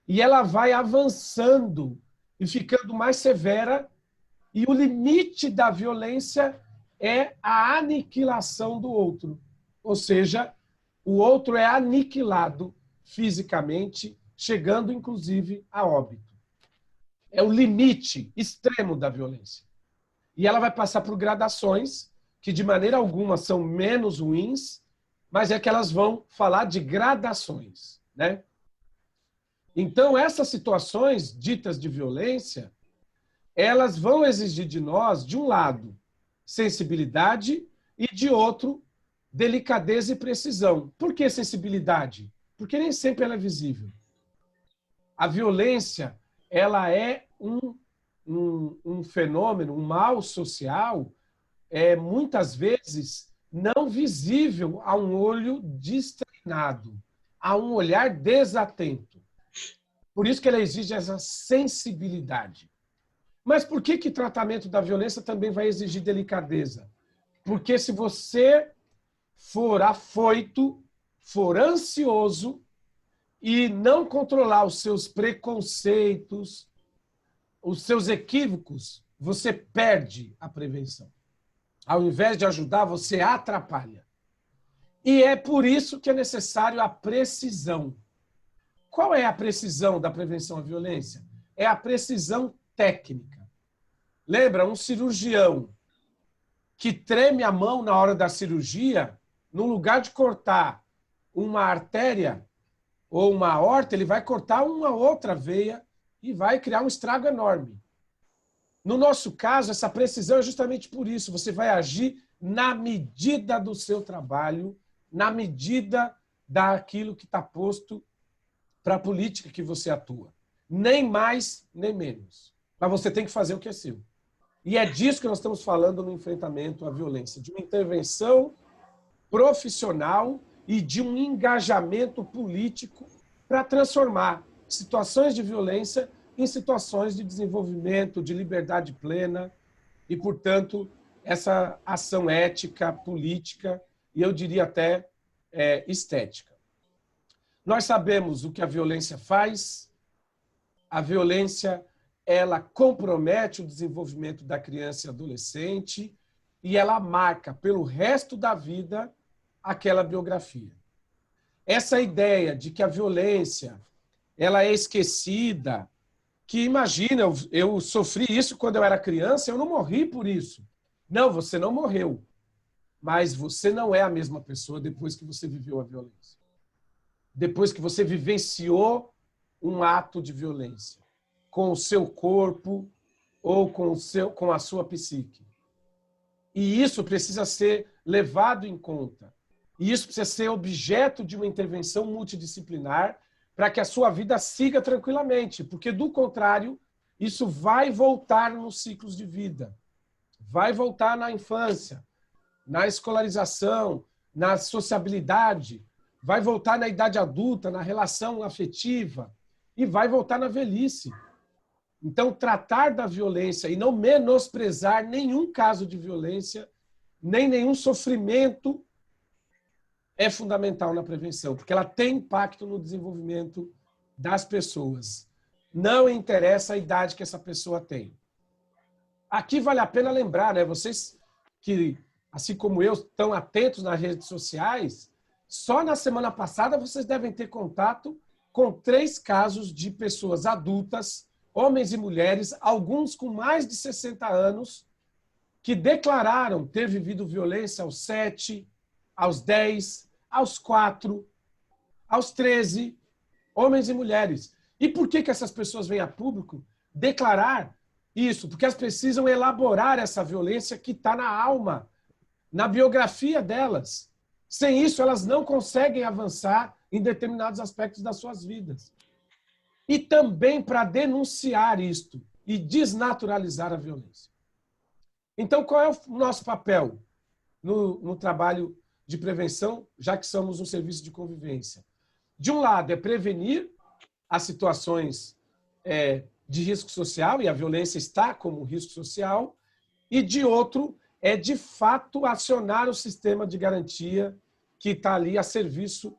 E ela vai avançando e ficando mais severa, e o limite da violência é a aniquilação do outro. Ou seja, o outro é aniquilado fisicamente, chegando, inclusive, a óbito. É o limite extremo da violência. E ela vai passar por gradações, que de maneira alguma são menos ruins, mas é que elas vão falar de gradações, né? Então, essas situações ditas de violência, elas vão exigir de nós, de um lado, sensibilidade e, de outro, delicadeza e precisão. Por que sensibilidade? Porque nem sempre ela é visível. A violência, ela é um fenômeno, um mal social, muitas vezes não visível a um olho destreinado, a um olhar desatento. Por isso que ela exige essa sensibilidade. Mas por que o tratamento da violência também vai exigir delicadeza? Porque se você for afoito, for ansioso e não controlar os seus preconceitos, os seus equívocos, você perde a prevenção. Ao invés de ajudar, você atrapalha. E é por isso que é necessário a precisão. Qual é a precisão da prevenção à violência? É a precisão técnica. Lembra, um cirurgião que treme a mão na hora da cirurgia, no lugar de cortar uma artéria ou uma aorta, ele vai cortar uma outra veia e vai criar um estrago enorme. No nosso caso, essa precisão é justamente por isso. Você vai agir na medida do seu trabalho, na medida daquilo que está posto para a política que você atua. Nem mais, nem menos. Mas você tem que fazer o que é seu. E é disso que nós estamos falando no enfrentamento à violência, de uma intervenção profissional e de um engajamento político para transformar situações de violência em situações de desenvolvimento, de liberdade plena e, portanto, essa ação ética, política e, eu diria até, estética. Nós sabemos o que a violência faz. A violência, ela compromete o desenvolvimento da criança e adolescente e ela marca pelo resto da vida aquela biografia. Essa ideia de que a violência ela é esquecida, que imagina, eu sofri isso quando eu era criança, eu não morri por isso. Não, você não morreu, mas você não é a mesma pessoa depois que você viveu a violência. Depois que você vivenciou um ato de violência com o seu corpo ou com a sua psique. E isso precisa ser levado em conta. E isso precisa ser objeto de uma intervenção multidisciplinar para que a sua vida siga tranquilamente, porque, do contrário, isso vai voltar nos ciclos de vida. Vai voltar na infância, na escolarização, na sociabilidade, vai voltar na idade adulta, na relação afetiva e vai voltar na velhice. Então, tratar da violência e não menosprezar nenhum caso de violência, nem nenhum sofrimento é fundamental na prevenção, porque ela tem impacto no desenvolvimento das pessoas. Não interessa a idade que essa pessoa tem. Aqui vale a pena lembrar, né? Vocês que, assim como eu, estão atentos nas redes sociais, Só na semana passada vocês devem ter contato com 3 casos de pessoas adultas, homens e mulheres, alguns com mais de 60 anos, que declararam ter vivido violência aos 7, aos 10, aos 4, aos 13, homens e mulheres. E por que essas pessoas vêm a público declarar isso? Porque elas precisam elaborar essa violência que está na alma, na biografia delas. Sem isso, elas não conseguem avançar em determinados aspectos das suas vidas. E também para denunciar isto e desnaturalizar a violência. Então, qual é o nosso papel no trabalho de prevenção, já que somos um serviço de convivência? De um lado, é prevenir as situações de risco social, e a violência está como risco social, e de outro, é de fato acionar o sistema de garantia que está ali a serviço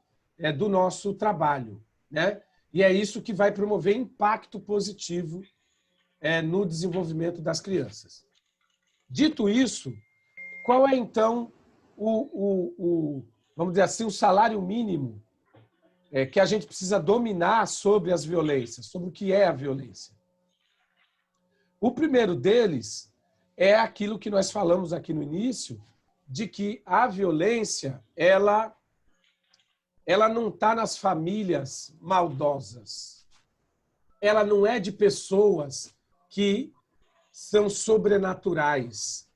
do nosso trabalho, né? E é isso que vai promover impacto positivo no desenvolvimento das crianças. Dito isso, qual é então vamos dizer assim, o salário mínimo que a gente precisa dominar sobre as violências, sobre o que é a violência? O primeiro deles é aquilo que nós falamos aqui no início, de que a violência, ela não está nas famílias maldosas. Ela não é de pessoas que são sobrenaturais.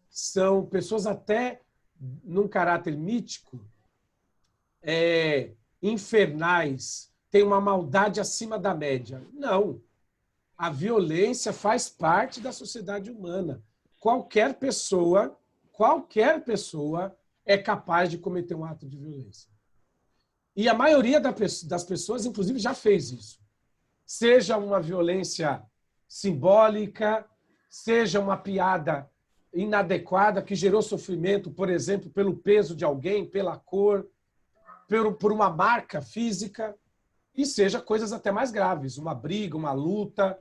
São pessoas até num caráter mítico, infernais, têm uma maldade acima da média. Não. A violência faz parte da sociedade humana. Qualquer pessoa é capaz de cometer um ato de violência. E a maioria das pessoas, inclusive, já fez isso. Seja uma violência simbólica, seja uma piada inadequada que gerou sofrimento, por exemplo, pelo peso de alguém, pela cor, por uma marca física, e seja coisas até mais graves, uma briga, uma luta,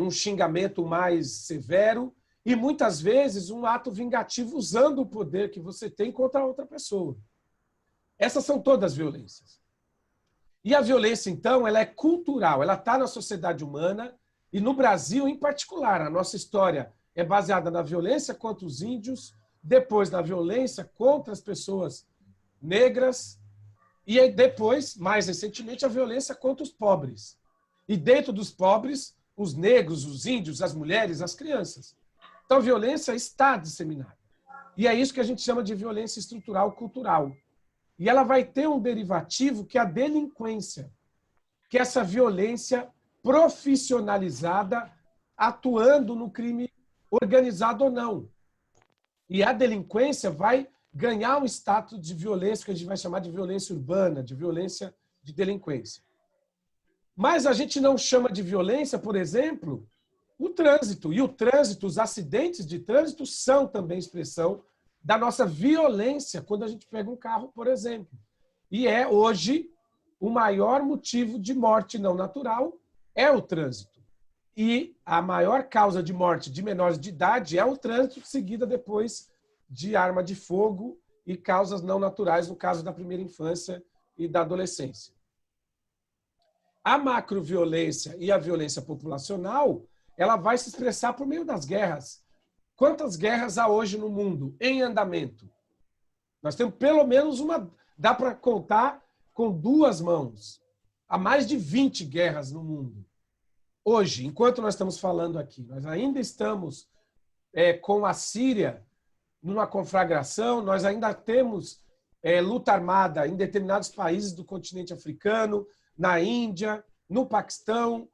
um xingamento mais severo, e muitas vezes um ato vingativo usando o poder que você tem contra outra pessoa. Essas são todas violências. E a violência, então, ela é cultural, ela está na sociedade humana, e no Brasil, em particular, a nossa história é baseada na violência contra os índios, depois na violência contra as pessoas negras, e aí depois, mais recentemente, a violência contra os pobres. E dentro dos pobres, os negros, os índios, as mulheres, as crianças. Então, a violência está disseminada. E é isso que a gente chama de violência estrutural cultural. E ela vai ter um derivativo que é a delinquência, que é essa violência profissionalizada atuando no crime organizado ou não. E a delinquência vai ganhar um status de violência que a gente vai chamar de violência urbana, de violência de delinquência. Mas a gente não chama de violência, por exemplo, o trânsito. E o trânsito, os acidentes de trânsito são também expressão da nossa violência quando a gente pega um carro, por exemplo. E é hoje o maior motivo de morte não natural é o trânsito. E a maior causa de morte de menores de idade é o trânsito, seguida depois de arma de fogo e causas não naturais, no caso da primeira infância e da adolescência. A macroviolência e a violência populacional, ela vai se expressar por meio das guerras. Quantas guerras há hoje no mundo em andamento? Nós temos pelo menos uma, dá para contar com 2 mãos. Há mais de 20 guerras no mundo. Hoje, enquanto nós estamos falando aqui, nós ainda estamos com a Síria numa conflagração, nós ainda temos luta armada em determinados países do continente africano, na Índia, no Paquistão,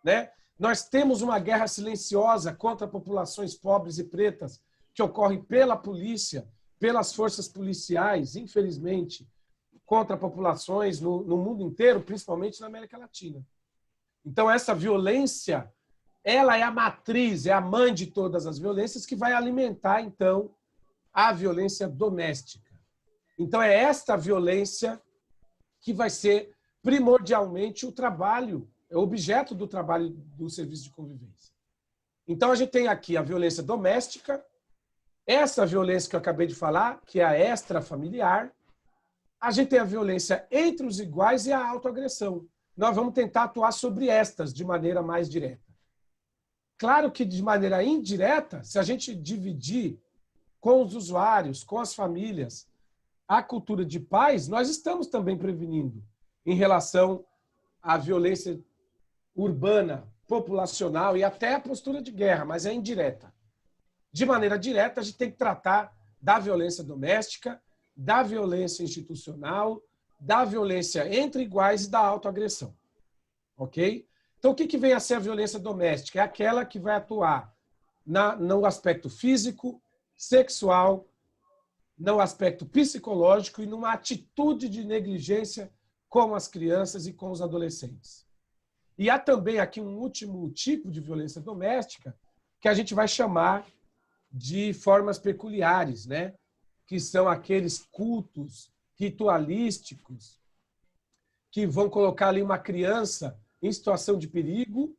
né? Nós temos uma guerra silenciosa contra populações pobres e pretas que ocorre pela polícia, pelas forças policiais, infelizmente, contra populações no mundo inteiro, principalmente na América Latina. Então, essa violência, ela é a matriz, é a mãe de todas as violências que vai alimentar, então, a violência doméstica. Então, é esta violência que vai ser primordialmente o trabalho, é o objeto do trabalho do serviço de convivência. Então, a gente tem aqui a violência doméstica, essa violência que eu acabei de falar, que é a extrafamiliar, A gente tem a violência entre os iguais e a autoagressão. Nós vamos tentar atuar sobre estas de maneira mais direta. Claro que de maneira indireta, se a gente dividir com os usuários, com as famílias, a cultura de paz, nós estamos também prevenindo em relação à violência urbana, populacional e até a postura de guerra, mas é indireta. De maneira direta, a gente tem que tratar da violência doméstica, da violência institucional, da violência entre iguais e da autoagressão. Ok? Então, o que vem a ser a violência doméstica? É aquela que vai atuar no aspecto físico, sexual, no aspecto psicológico e numa atitude de negligência com as crianças e com os adolescentes. E há também aqui um último tipo de violência doméstica que a gente vai chamar de formas peculiares, né? Que são aqueles cultos ritualísticos que vão colocar ali uma criança em situação de perigo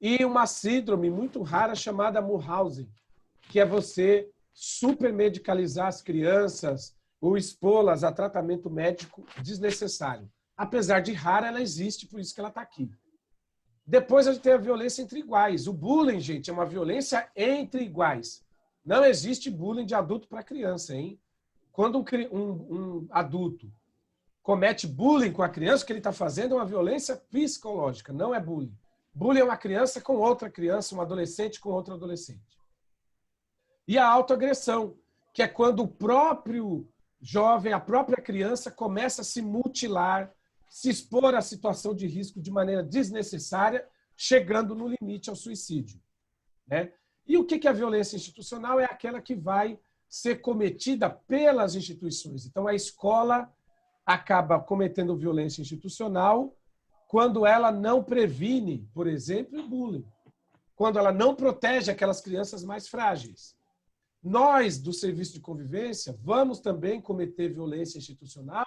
e uma síndrome muito rara chamada Munchausen, que é você supermedicalizar as crianças ou expô-las a tratamento médico desnecessário. Apesar de rara, ela existe, por isso que ela está aqui. Depois a gente tem a violência entre iguais. O bullying, gente, é uma violência entre iguais. Não existe bullying de adulto para criança, hein? Quando um adulto comete bullying com a criança, o que ele está fazendo é uma violência psicológica, não é bullying. Bullying é uma criança com outra criança, um adolescente com outro adolescente. E a autoagressão, que é quando o próprio jovem, a própria criança, começa a se mutilar, se expor à situação de risco de maneira desnecessária, chegando no limite ao suicídio, né? E o que é a violência institucional? É aquela que vai ser cometida pelas instituições. Então, a escola acaba cometendo violência institucional quando ela não previne, por exemplo, o bullying, quando ela não protege aquelas crianças mais frágeis. Nós, do Serviço de Convivência, vamos também cometer violência institucional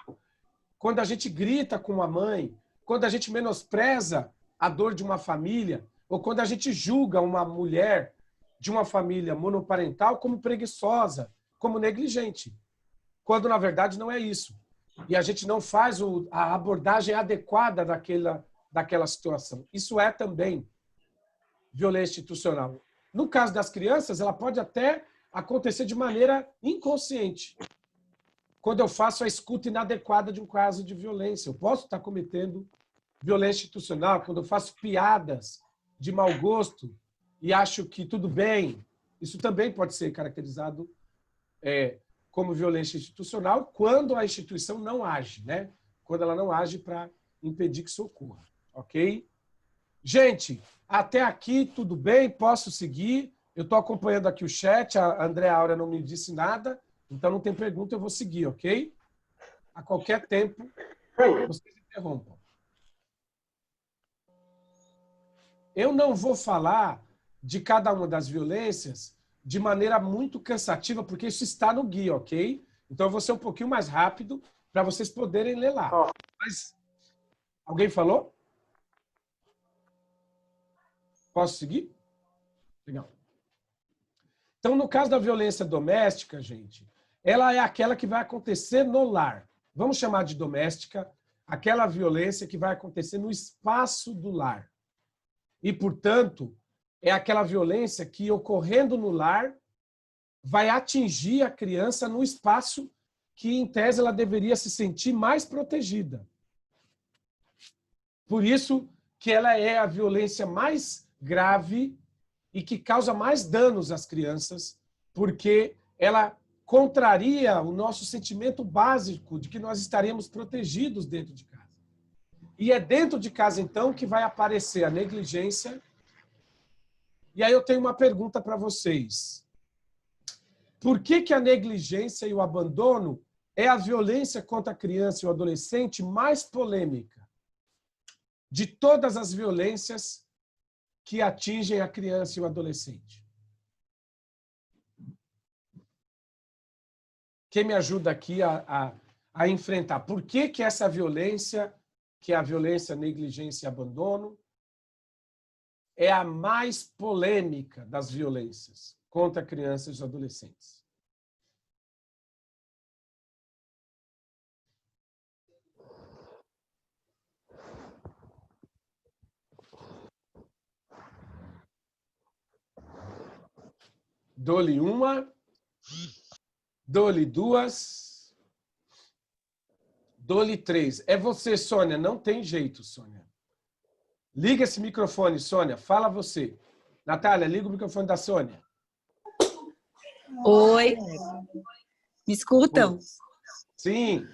quando a gente grita com a mãe, quando a gente menospreza a dor de uma família, ou quando a gente julga uma mulher de uma família monoparental como preguiçosa, como negligente, quando na verdade não é isso. E a gente não faz a abordagem adequada daquela situação. Isso é também violência institucional. No caso das crianças, ela pode até acontecer de maneira inconsciente. Quando eu faço a escuta inadequada de um caso de violência, eu posso estar cometendo violência institucional. Quando eu faço piadas de mau gosto e acho que tudo bem, isso também pode ser caracterizado como violência institucional quando a instituição não age, né? Quando ela não age para impedir que isso ocorra, ok? Gente, até aqui tudo bem, posso seguir. Eu estou acompanhando aqui o chat, a Andréa Áurea não me disse nada, então não tem pergunta, eu vou seguir, ok? A qualquer tempo, vocês interrompam. Eu não vou falar de cada uma das violências de maneira muito cansativa, porque isso está no guia, ok? Então eu vou ser um pouquinho mais rápido para vocês poderem ler lá. Mas, alguém falou? Posso seguir? Legal. Então, no caso da violência doméstica, gente, ela é aquela que vai acontecer no lar. Vamos chamar de doméstica aquela violência que vai acontecer no espaço do lar. E, portanto, é aquela violência que, ocorrendo no lar, vai atingir a criança no espaço que, em tese, ela deveria se sentir mais protegida. Por isso que ela é a violência mais grave e que causa mais danos às crianças, porque ela contraria o nosso sentimento básico de que nós estaríamos protegidos dentro de casa. E é dentro de casa, então, que vai aparecer a negligência. E aí eu tenho uma pergunta para vocês. Por que a negligência e o abandono é a violência contra a criança e o adolescente mais polêmica de todas as violências que atingem a criança e o adolescente? Quem me ajuda aqui a enfrentar? Por que essa violência, que é a violência, negligência e abandono, é a mais polêmica das violências contra crianças e adolescentes? Dou-lhe uma. Dou-lhe duas. Dou-lhe três. É você, Sônia. Não tem jeito, Sônia. Liga esse microfone, Sônia. Fala você. Natália, liga o microfone da Sônia. Oi. Me escutam? Sim.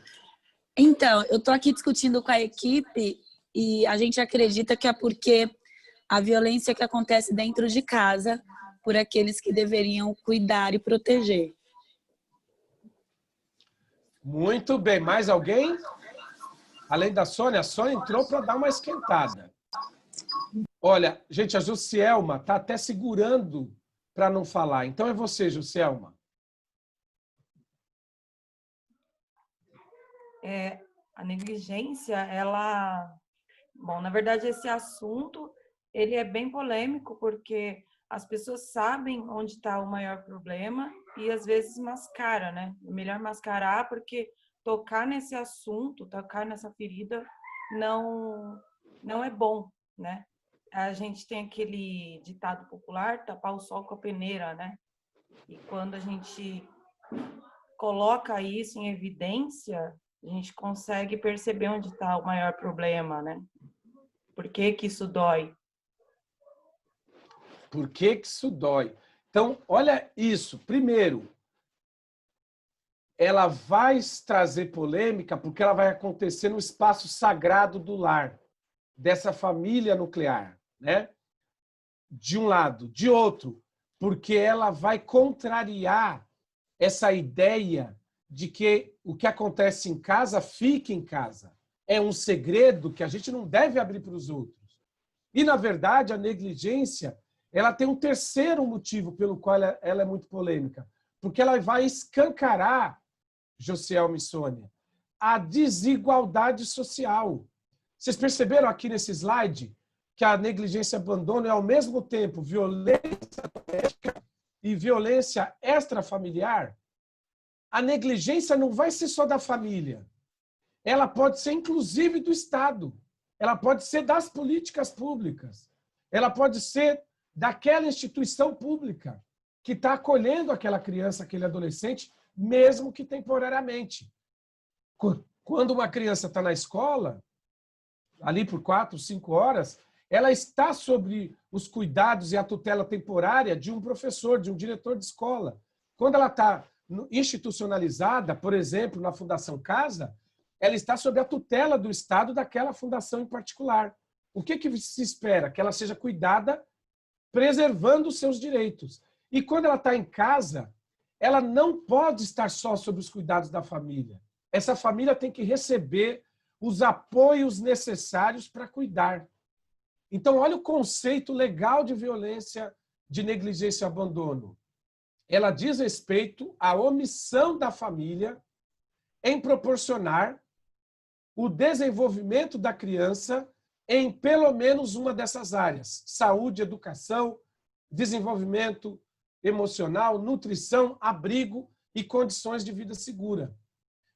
Então, eu estou aqui discutindo com a equipe e a gente acredita que é porque a violência que acontece dentro de casa por aqueles que deveriam cuidar e proteger. Muito bem. Mais alguém? Além da Sônia, a Sônia entrou para dar uma esquentada. Olha, gente, a Jussielma está até segurando para não falar. Então é você, Jussielma. A negligência, ela... Bom, na verdade, esse assunto, ele é bem polêmico, porque as pessoas sabem onde está o maior problema e, às vezes, mascara, né? É melhor mascarar, porque tocar nesse assunto, tocar nessa ferida, não é bom, né? A gente tem aquele ditado popular, tapar o sol com a peneira, né? E quando a gente coloca isso em evidência, a gente consegue perceber onde está o maior problema, né? Por que que isso dói? Por que que isso dói? Então, olha isso. Primeiro, ela vai trazer polêmica porque ela vai acontecer no espaço sagrado do lar, dessa família nuclear, né? De um lado. De outro, porque ela vai contrariar essa ideia de que o que acontece em casa fica em casa. É um segredo que a gente não deve abrir para os outros. E, na verdade, a negligência, ela tem um terceiro motivo pelo qual ela é muito polêmica. Porque ela vai escancarar, Josielma e Sônia, a desigualdade social. Vocês perceberam aqui nesse slide que a negligência e abandono é, ao mesmo tempo, violência doméstica e violência extrafamiliar? A negligência não vai ser só da família. Ela pode ser, inclusive, do Estado. Ela pode ser das políticas públicas. Ela pode ser daquela instituição pública que está acolhendo aquela criança, aquele adolescente, mesmo que temporariamente. Quando uma criança está na escola, ali por 4, 5 horas, ela está sob os cuidados e a tutela temporária de um professor, de um diretor de escola. Quando ela está institucionalizada, por exemplo, na Fundação Casa, ela está sob a tutela do Estado daquela fundação em particular. O que se espera? Que ela seja cuidada, preservando os seus direitos. E quando ela está em casa, ela não pode estar só sob os cuidados da família. Essa família tem que receber os apoios necessários para cuidar. Então, olha o conceito legal de violência, de negligência e abandono. Ela diz respeito à omissão da família em proporcionar o desenvolvimento da criança em pelo menos uma dessas áreas: saúde, educação, desenvolvimento emocional, nutrição, abrigo e condições de vida segura.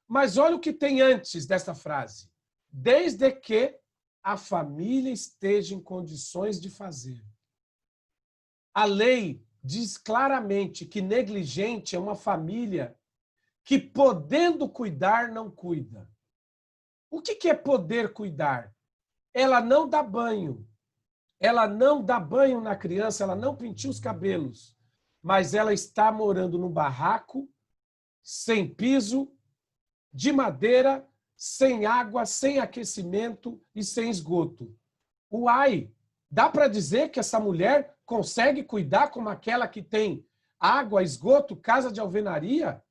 Mas olha o que tem antes dessa frase: desde que a família esteja em condições de fazer. A lei diz claramente que negligente é uma família que, podendo cuidar, não cuida. O que é poder cuidar? Ela não dá banho. Ela não dá banho na criança, ela não penteia os cabelos, mas ela está morando num barraco, sem piso, de madeira, sem água, sem aquecimento e sem esgoto. Uai! Dá para dizer que essa mulher consegue cuidar como aquela que tem água, esgoto, casa de alvenaria?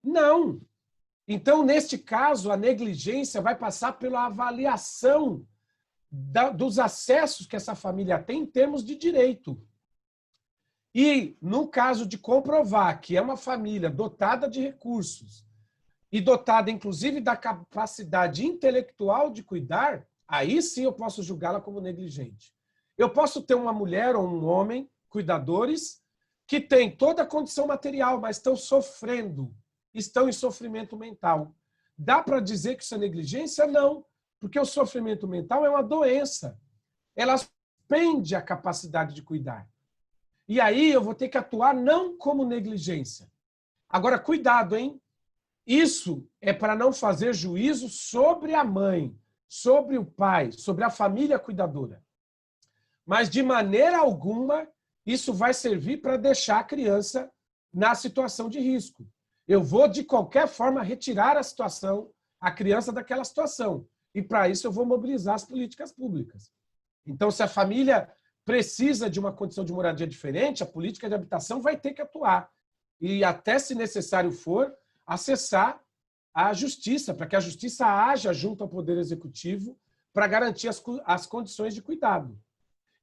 Não. Então, neste caso, a negligência vai passar pela avaliação dos acessos que essa família tem em termos de direito. E, no caso de comprovar que é uma família dotada de recursos e dotada, inclusive, da capacidade intelectual de cuidar, aí sim eu posso julgá-la como negligente. Eu posso ter uma mulher ou um homem, cuidadores, que têm toda a condição material, mas estão sofrendo, estão em sofrimento mental. Dá para dizer que isso é negligência? Não, porque o sofrimento mental é uma doença. Ela suspende a capacidade de cuidar. E aí eu vou ter que atuar não como negligência. Agora, cuidado, hein? Isso é para não fazer juízo sobre a mãe, sobre o pai, sobre a família cuidadora. Mas, de maneira alguma, isso vai servir para deixar a criança na situação de risco. Eu vou, de qualquer forma, retirar a criança daquela situação. E, para isso, eu vou mobilizar as políticas públicas. Então, se a família precisa de uma condição de moradia diferente, a política de habitação vai ter que atuar. E, até se necessário for, acessar a justiça, para que a justiça haja junto ao Poder Executivo para garantir as condições de cuidado.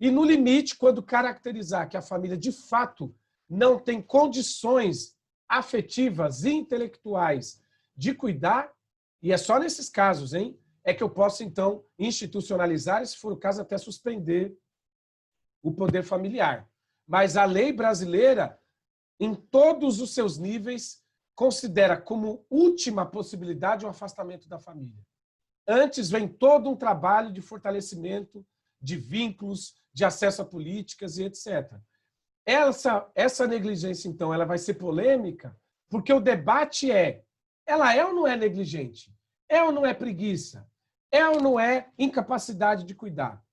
E, no limite, quando caracterizar que a família, de fato, não tem condições afetivas e intelectuais de cuidar, e é só nesses casos, hein, é que eu posso, então, institucionalizar e, se for o caso, até suspender o poder familiar. Mas a lei brasileira, em todos os seus níveis, considera como última possibilidade o afastamento da família. Antes vem todo um trabalho de fortalecimento de vínculos, de acesso a políticas e etc. Essa negligência, então, ela vai ser polêmica, porque o debate ela é ou não é negligente? É ou não é preguiça? É ou não é incapacidade de cuidar?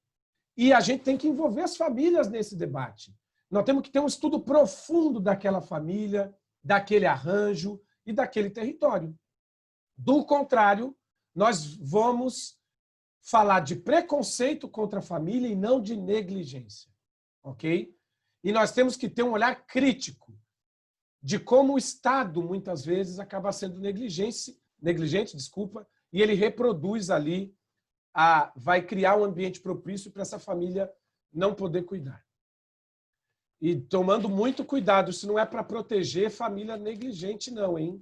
E a gente tem que envolver as famílias nesse debate. Nós temos que ter um estudo profundo daquela família, daquele arranjo e daquele território. Do contrário, nós vamos falar de preconceito contra a família e não de negligência. Ok? E nós temos que ter um olhar crítico de como o Estado, muitas vezes, acaba sendo negligente, e ele reproduz ali, vai criar um ambiente propício para essa família não poder cuidar. E tomando muito cuidado, isso não é para proteger família negligente, não, hein?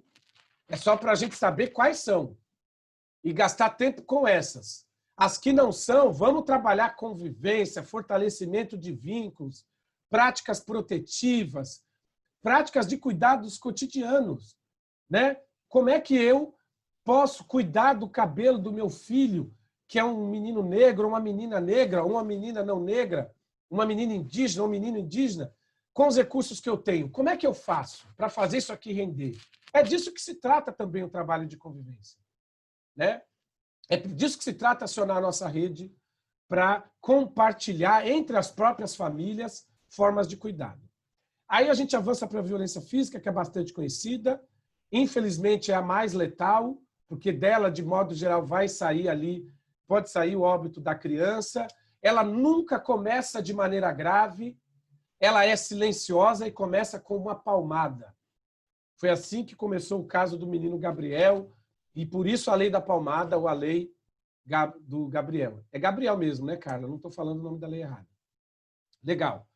É só para a gente saber quais são e gastar tempo com essas. As que não são, vamos trabalhar convivência, fortalecimento de vínculos, práticas protetivas, práticas de cuidados cotidianos, né? Como é que eu posso cuidar do cabelo do meu filho, que é um menino negro, uma menina negra, uma menina não negra, uma menina indígena, um menino indígena, com os recursos que eu tenho? Como é que eu faço para fazer isso aqui render? É disso que se trata também o trabalho de convivência, né? É disso que se trata acionar a nossa rede para compartilhar entre as próprias famílias formas de cuidado. Aí a gente avança para a violência física, que é bastante conhecida. Infelizmente, é a mais letal, porque dela, de modo geral, vai sair ali, pode sair o óbito da criança. Ela nunca começa de maneira grave, ela é silenciosa e começa com uma palmada. Foi assim que começou o caso do menino Gabriel, e por isso a lei da palmada ou a lei do Gabriel. É Gabriel mesmo, né, Carla? Não estou falando o nome da lei errada. Legal.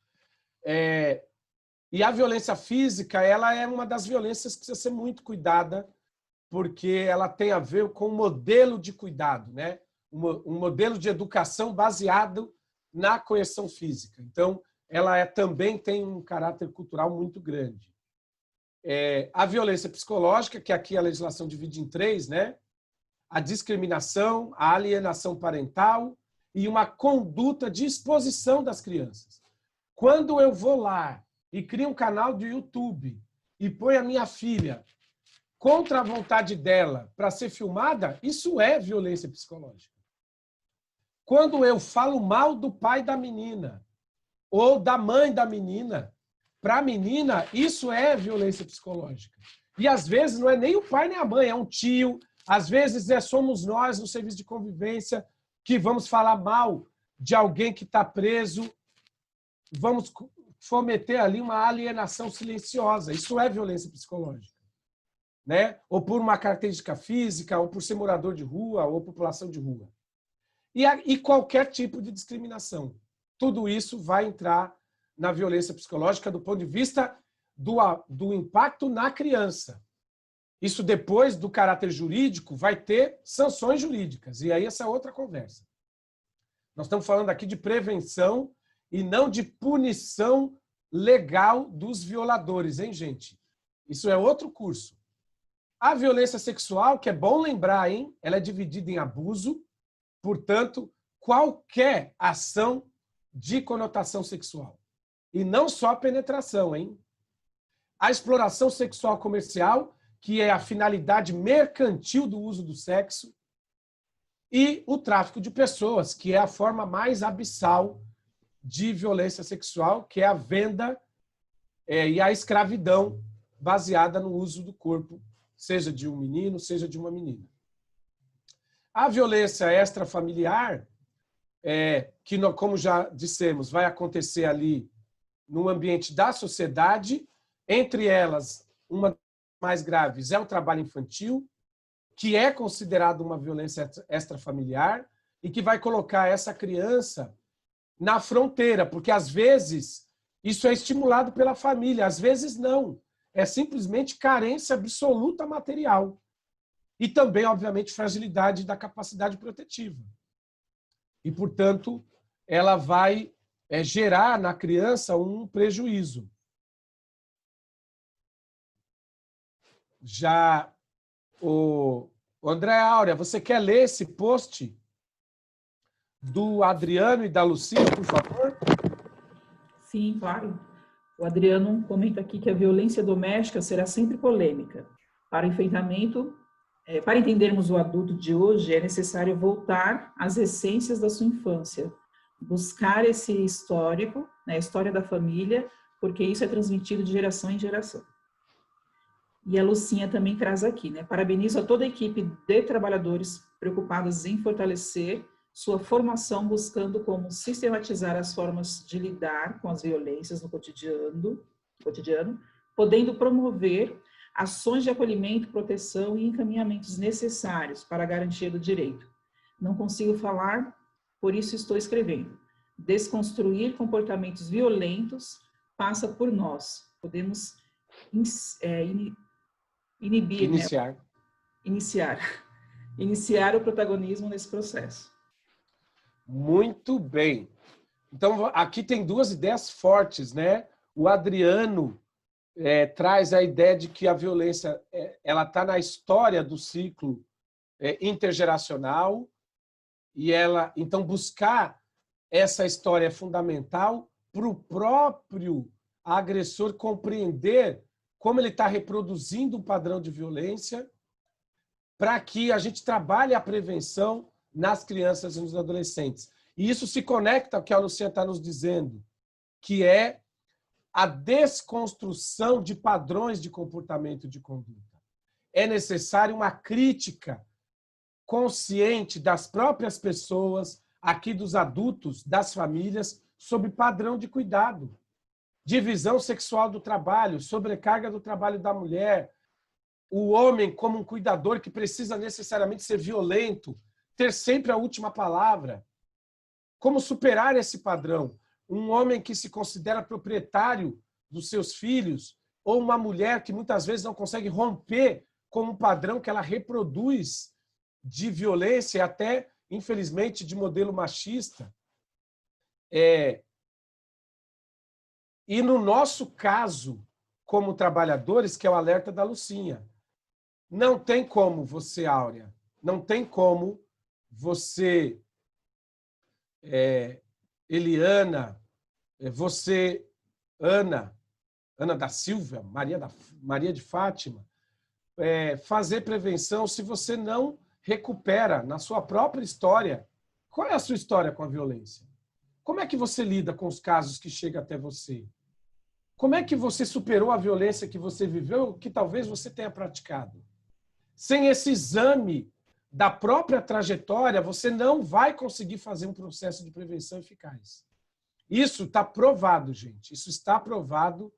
E a violência física, ela é uma das violências que precisa ser muito cuidada, porque ela tem a ver com um modelo de cuidado, né? Um modelo de educação baseado na coerção física. Então, ela também tem um caráter cultural muito grande. A violência psicológica, que aqui a legislação divide em 3, né? A discriminação, a alienação parental e uma conduta de exposição das crianças. Quando eu vou lá e crio um canal do YouTube e ponho a minha filha contra a vontade dela para ser filmada, isso é violência psicológica. Quando eu falo mal do pai da menina ou da mãe da menina para a menina, isso é violência psicológica. E às vezes não é nem o pai nem a mãe, é um tio, às vezes somos nós no serviço de convivência que vamos falar mal de alguém que está preso, vamos fometer ali uma alienação silenciosa. Isso é violência psicológica, né? Ou por uma característica física, ou por ser morador de rua, ou população de rua. E qualquer tipo de discriminação. Tudo isso vai entrar na violência psicológica do ponto de vista do impacto na criança. Isso depois do caráter jurídico vai ter sanções jurídicas. E aí essa é outra conversa. Nós estamos falando aqui de prevenção e não de punição legal dos violadores, hein, gente? Isso é outro curso. A violência sexual, que é bom lembrar, hein? Ela é dividida em abuso, portanto, qualquer ação de conotação sexual. E não só a penetração, hein? A exploração sexual comercial, que é a finalidade mercantil do uso do sexo, e o tráfico de pessoas, que é a forma mais abissal de violência sexual, que é a venda e a escravidão baseada no uso do corpo, seja de um menino, seja de uma menina. A violência extrafamiliar, que, como já dissemos, vai acontecer ali no ambiente da sociedade, entre elas, uma das mais graves é o trabalho infantil, que é considerado uma violência extrafamiliar e que vai colocar essa criança na fronteira, porque às vezes isso é estimulado pela família, às vezes não. É simplesmente carência absoluta material. E também, obviamente, fragilidade da capacidade protetiva. E, portanto, ela vai gerar na criança um prejuízo. Já o André Áurea, você quer ler esse post do Adriano e da Lucia, por favor? Sim, claro. O Adriano comenta aqui que a violência doméstica será sempre polêmica. Para enfrentamento, para entendermos o adulto de hoje, é necessário voltar às essências da sua infância, buscar esse histórico, né, a história da família, porque isso é transmitido de geração em geração. E a Lucinha também traz aqui, né? Parabenizo a toda a equipe de trabalhadores preocupados em fortalecer sua formação, buscando como sistematizar as formas de lidar com as violências no cotidiano, podendo promover ações de acolhimento, proteção e encaminhamentos necessários para a garantia do direito. Não consigo falar, por isso estou escrevendo. Desconstruir comportamentos violentos passa por nós. Podemos iniciar o protagonismo nesse processo. Muito bem. Então, aqui tem duas ideias fortes, né? O Adriano traz a ideia de que a violência ela está na história do ciclo intergeracional e então buscar essa história é fundamental para o próprio agressor compreender como ele está reproduzindo um padrão de violência, para que a gente trabalhe a prevenção nas crianças e nos adolescentes. E isso se conecta ao que a Lucia está nos dizendo, que é a desconstrução de padrões de comportamento e de conduta. É necessário uma crítica consciente das próprias pessoas, aqui dos adultos, das famílias, sobre padrão de cuidado. Divisão sexual do trabalho, sobrecarga do trabalho da mulher, o homem como um cuidador que precisa necessariamente ser violento, ter sempre a última palavra. Como superar esse padrão? Um homem que se considera proprietário dos seus filhos, ou uma mulher que muitas vezes não consegue romper com um padrão que ela reproduz de violência, até, infelizmente, de modelo machista. E no nosso caso, como trabalhadores, que é o alerta da Lucinha, não tem como você, Áurea, não tem como você, Eliana, você, Ana da Silva, Maria de Fátima, fazer prevenção se você não recupera na sua própria história. Qual é a sua história com a violência? Como é que você lida com os casos que chegam até você? Como é que você superou a violência que você viveu, que talvez você tenha praticado? Sem esse exame da própria trajetória, você não vai conseguir fazer um processo de prevenção eficaz. Isso está provado, gente. Isso está provado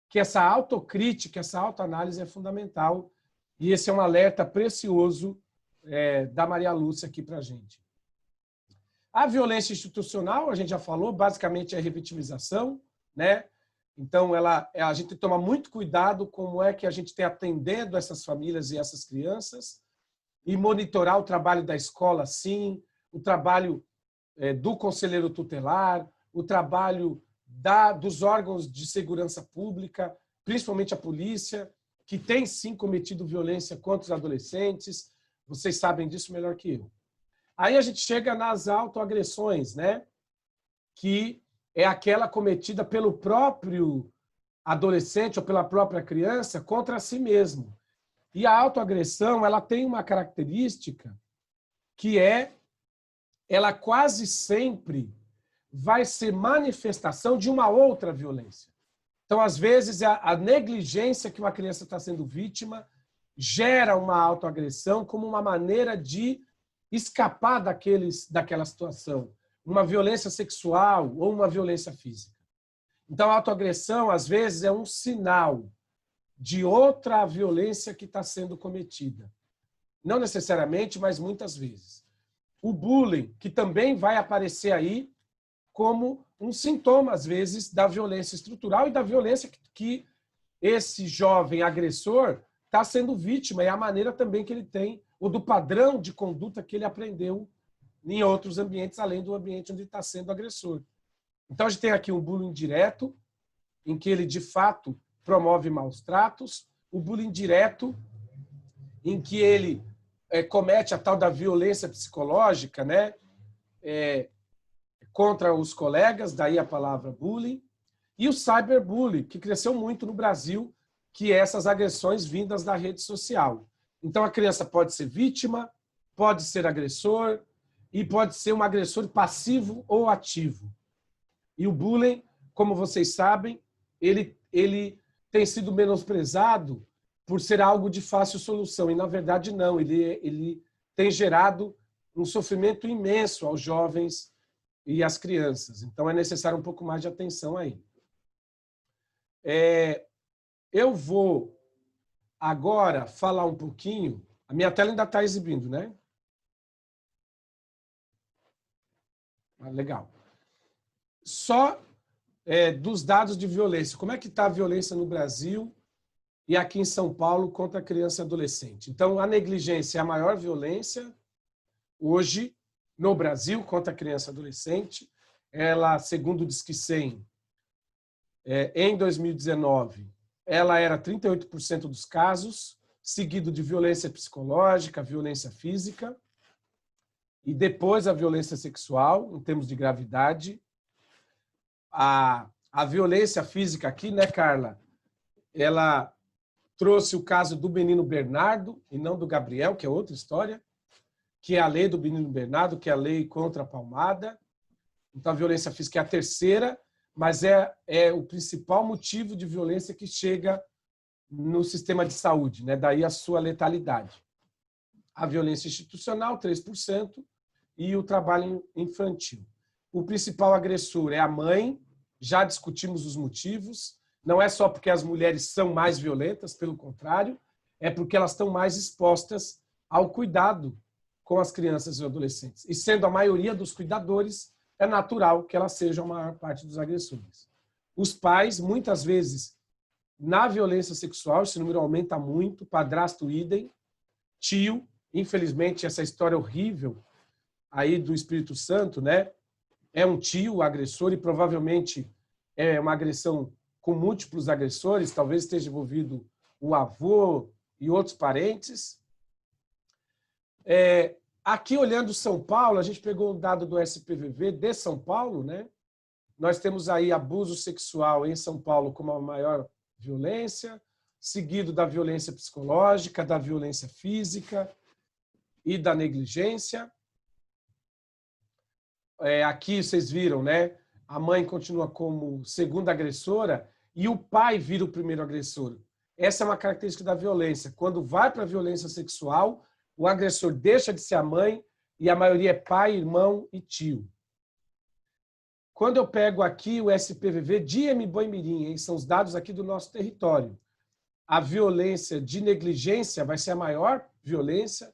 que essa autocrítica, essa autoanálise é fundamental. E esse é um alerta precioso da Maria Lúcia aqui para a gente. A violência institucional, a gente já falou, basicamente é revitimização, né? Então, a gente tem que tomar muito cuidado como é que a gente está atendendo essas famílias e essas crianças e monitorar o trabalho da escola, sim, o trabalho do conselheiro tutelar, o trabalho dos órgãos de segurança pública, principalmente a polícia, que tem, sim, cometido violência contra os adolescentes. Vocês sabem disso melhor que eu. Aí a gente chega nas autoagressões, né? Que é aquela cometida pelo próprio adolescente ou pela própria criança contra si mesmo. E a autoagressão, ela tem uma característica que ela quase sempre vai ser manifestação de uma outra violência. Então, às vezes, a negligência que uma criança está sendo vítima gera uma autoagressão como uma maneira de escapar daquela situação. Uma violência sexual ou uma violência física. Então, a autoagressão, às vezes, é um sinal de outra violência que está sendo cometida. Não necessariamente, mas muitas vezes. O bullying, que também vai aparecer aí como um sintoma, às vezes, da violência estrutural e da violência que esse jovem agressor está sendo vítima, é a maneira também que ele tem, ou do padrão de conduta que ele aprendeu em outros ambientes, além do ambiente onde ele está sendo agressor. Então, a gente tem aqui um bullying direto, em que ele, de fato, promove maus tratos, o bullying direto, em que ele comete a tal da violência psicológica, né? Contra os colegas, daí a palavra bullying, e o cyberbullying, que cresceu muito no Brasil, que é essas agressões vindas da rede social. Então, a criança pode ser vítima, pode ser agressor, e pode ser um agressor passivo ou ativo. E o bullying, como vocês sabem, ele tem sido menosprezado por ser algo de fácil solução, e na verdade não, ele tem gerado um sofrimento imenso aos jovens e às crianças. Então é necessário um pouco mais de atenção aí. Eu vou agora falar um pouquinho, a minha tela ainda está exibindo, né? Legal. Só dos dados de violência. Como é que está a violência no Brasil e aqui em São Paulo contra a criança e adolescente? Então, a negligência é a maior violência hoje no Brasil contra a criança e adolescente. Ela, segundo o Disque 100, em 2019, ela era 38% dos casos, seguido de violência psicológica, violência física, e depois a violência sexual, em termos de gravidade. A violência física aqui, né, Carla? Ela trouxe o caso do menino Bernardo, e não do Gabriel, que é outra história, que é a lei do menino Bernardo, que é a lei contra a palmada. Então, a violência física é a terceira, mas é o principal motivo de violência que chega no sistema de saúde, né? Daí a sua letalidade. A violência institucional, 3%, e o trabalho infantil. O principal agressor é a mãe, já discutimos os motivos, não é só porque as mulheres são mais violentas, pelo contrário, é porque elas estão mais expostas ao cuidado com as crianças e adolescentes. E sendo a maioria dos cuidadores, é natural que elas sejam a maior parte dos agressores. Os pais, muitas vezes, na violência sexual, esse número aumenta muito, padrasto idem, tio, infelizmente, essa história horrível aí do Espírito Santo, né? É um tio agressor e provavelmente é uma agressão com múltiplos agressores, talvez esteja envolvido o avô e outros parentes. Aqui, olhando São Paulo, a gente pegou um dado do SPVV de São Paulo, né? Nós temos aí abuso sexual em São Paulo como a maior violência, seguido da violência psicológica, da violência física e da negligência. Aqui vocês viram, né? A mãe continua como segunda agressora e o pai vira o primeiro agressor. Essa é uma característica da violência. Quando vai para a violência sexual, o agressor deixa de ser a mãe e a maioria é pai, irmão e tio. Quando eu pego aqui o SPVV de Embu-Mirim, são os dados aqui do nosso território, a violência de negligência vai ser a maior violência,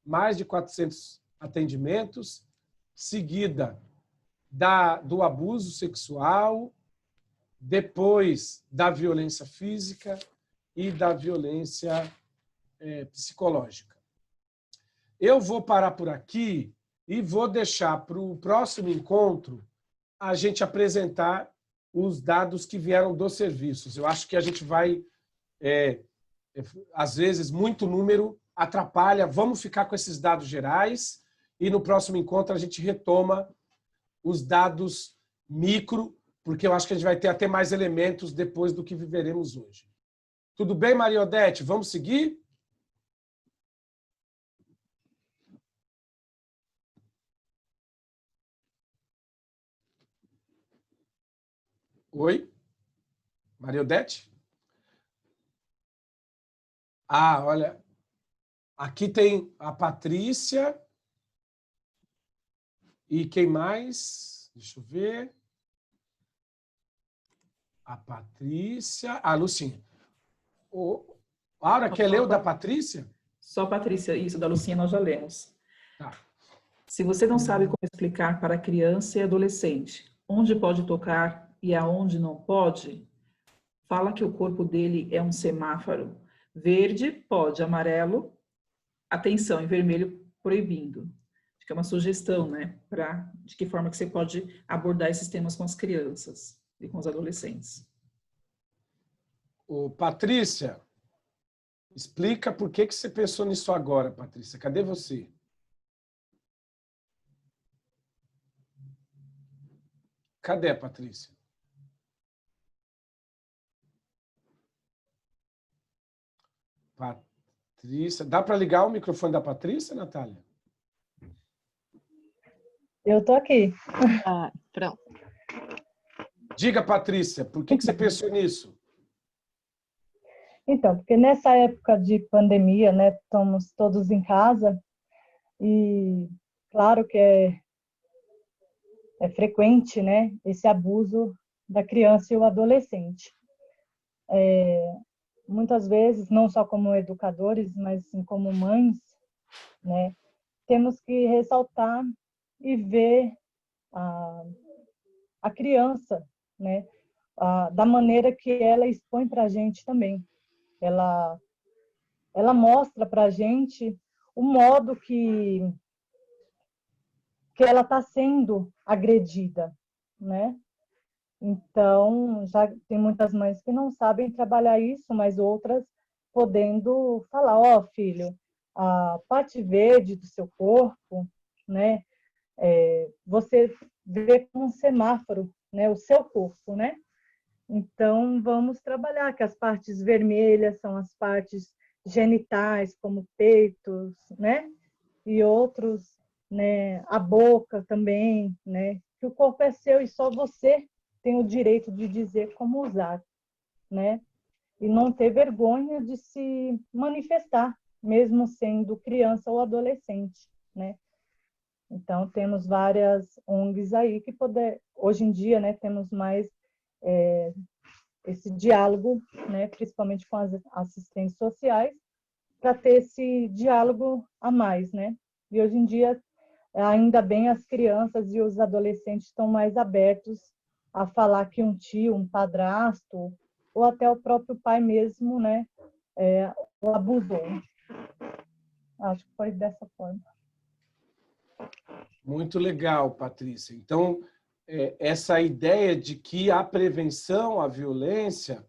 mais de 400 atendimentos, seguida do abuso sexual, depois da violência física e da violência psicológica. Eu vou parar por aqui e vou deixar para o próximo encontro a gente apresentar os dados que vieram dos serviços. Eu acho que a gente vai, às vezes, muito número atrapalha. Vamos ficar com esses dados gerais e no próximo encontro a gente retoma os dados micro porque eu acho que a gente vai ter até mais elementos depois do que viveremos hoje. Tudo bem, Maria Odete? Vamos seguir? Oi? Maria Odete? Ah, olha, aqui tem a Patrícia. E quem mais? Deixa eu ver. A Patrícia. A Lucinha. A Aura, quer ler o da Patrícia? Só Patrícia, isso, da Lucinha nós já lemos. Tá. Se você não sabe como explicar para criança e adolescente onde pode tocar e aonde não pode, fala que o corpo dele é um semáforo. Verde, pode, amarelo, atenção, e vermelho, proibindo. Acho que é uma sugestão, né? De que forma que você pode abordar esses temas com as crianças e com os adolescentes. Patrícia, explica por que você pensou nisso agora, Patrícia. Cadê você? Cadê a Patrícia? Patrícia. Dá para ligar o microfone da Patrícia, Natália? Eu tô aqui. Ah, pronto. Diga, Patrícia, por que você pensou nisso? Então, porque nessa época de pandemia, né, estamos todos em casa e claro que é frequente, né, esse abuso da criança e o adolescente. Muitas vezes, não só como educadores, mas sim como mães, né, temos que ressaltar e ver a criança, né, da maneira que ela expõe para a gente também. Ela mostra para a gente o modo que ela está sendo agredida, né? Então, já tem muitas mães que não sabem trabalhar isso, mas outras podendo falar, ó, filho, a parte verde do seu corpo, né? Você vê como um semáforo, né? O seu corpo, né? Então, vamos trabalhar que as partes vermelhas são as partes genitais, como peitos, né? E outros, né? A boca também, né? Que o corpo é seu e só você tem o direito de dizer como usar, né? E não ter vergonha de se manifestar, mesmo sendo criança ou adolescente, né? Então, temos várias ONGs aí que hoje em dia, né, temos mais esse diálogo, né, principalmente com as assistentes sociais, para ter esse diálogo a mais, né? E hoje em dia, ainda bem, as crianças e os adolescentes estão mais abertos a falar que um tio, um padrasto, ou até o próprio pai mesmo, né, o abusou. Acho que foi dessa forma. Muito legal, Patrícia. Então, essa ideia de que a prevenção à violência,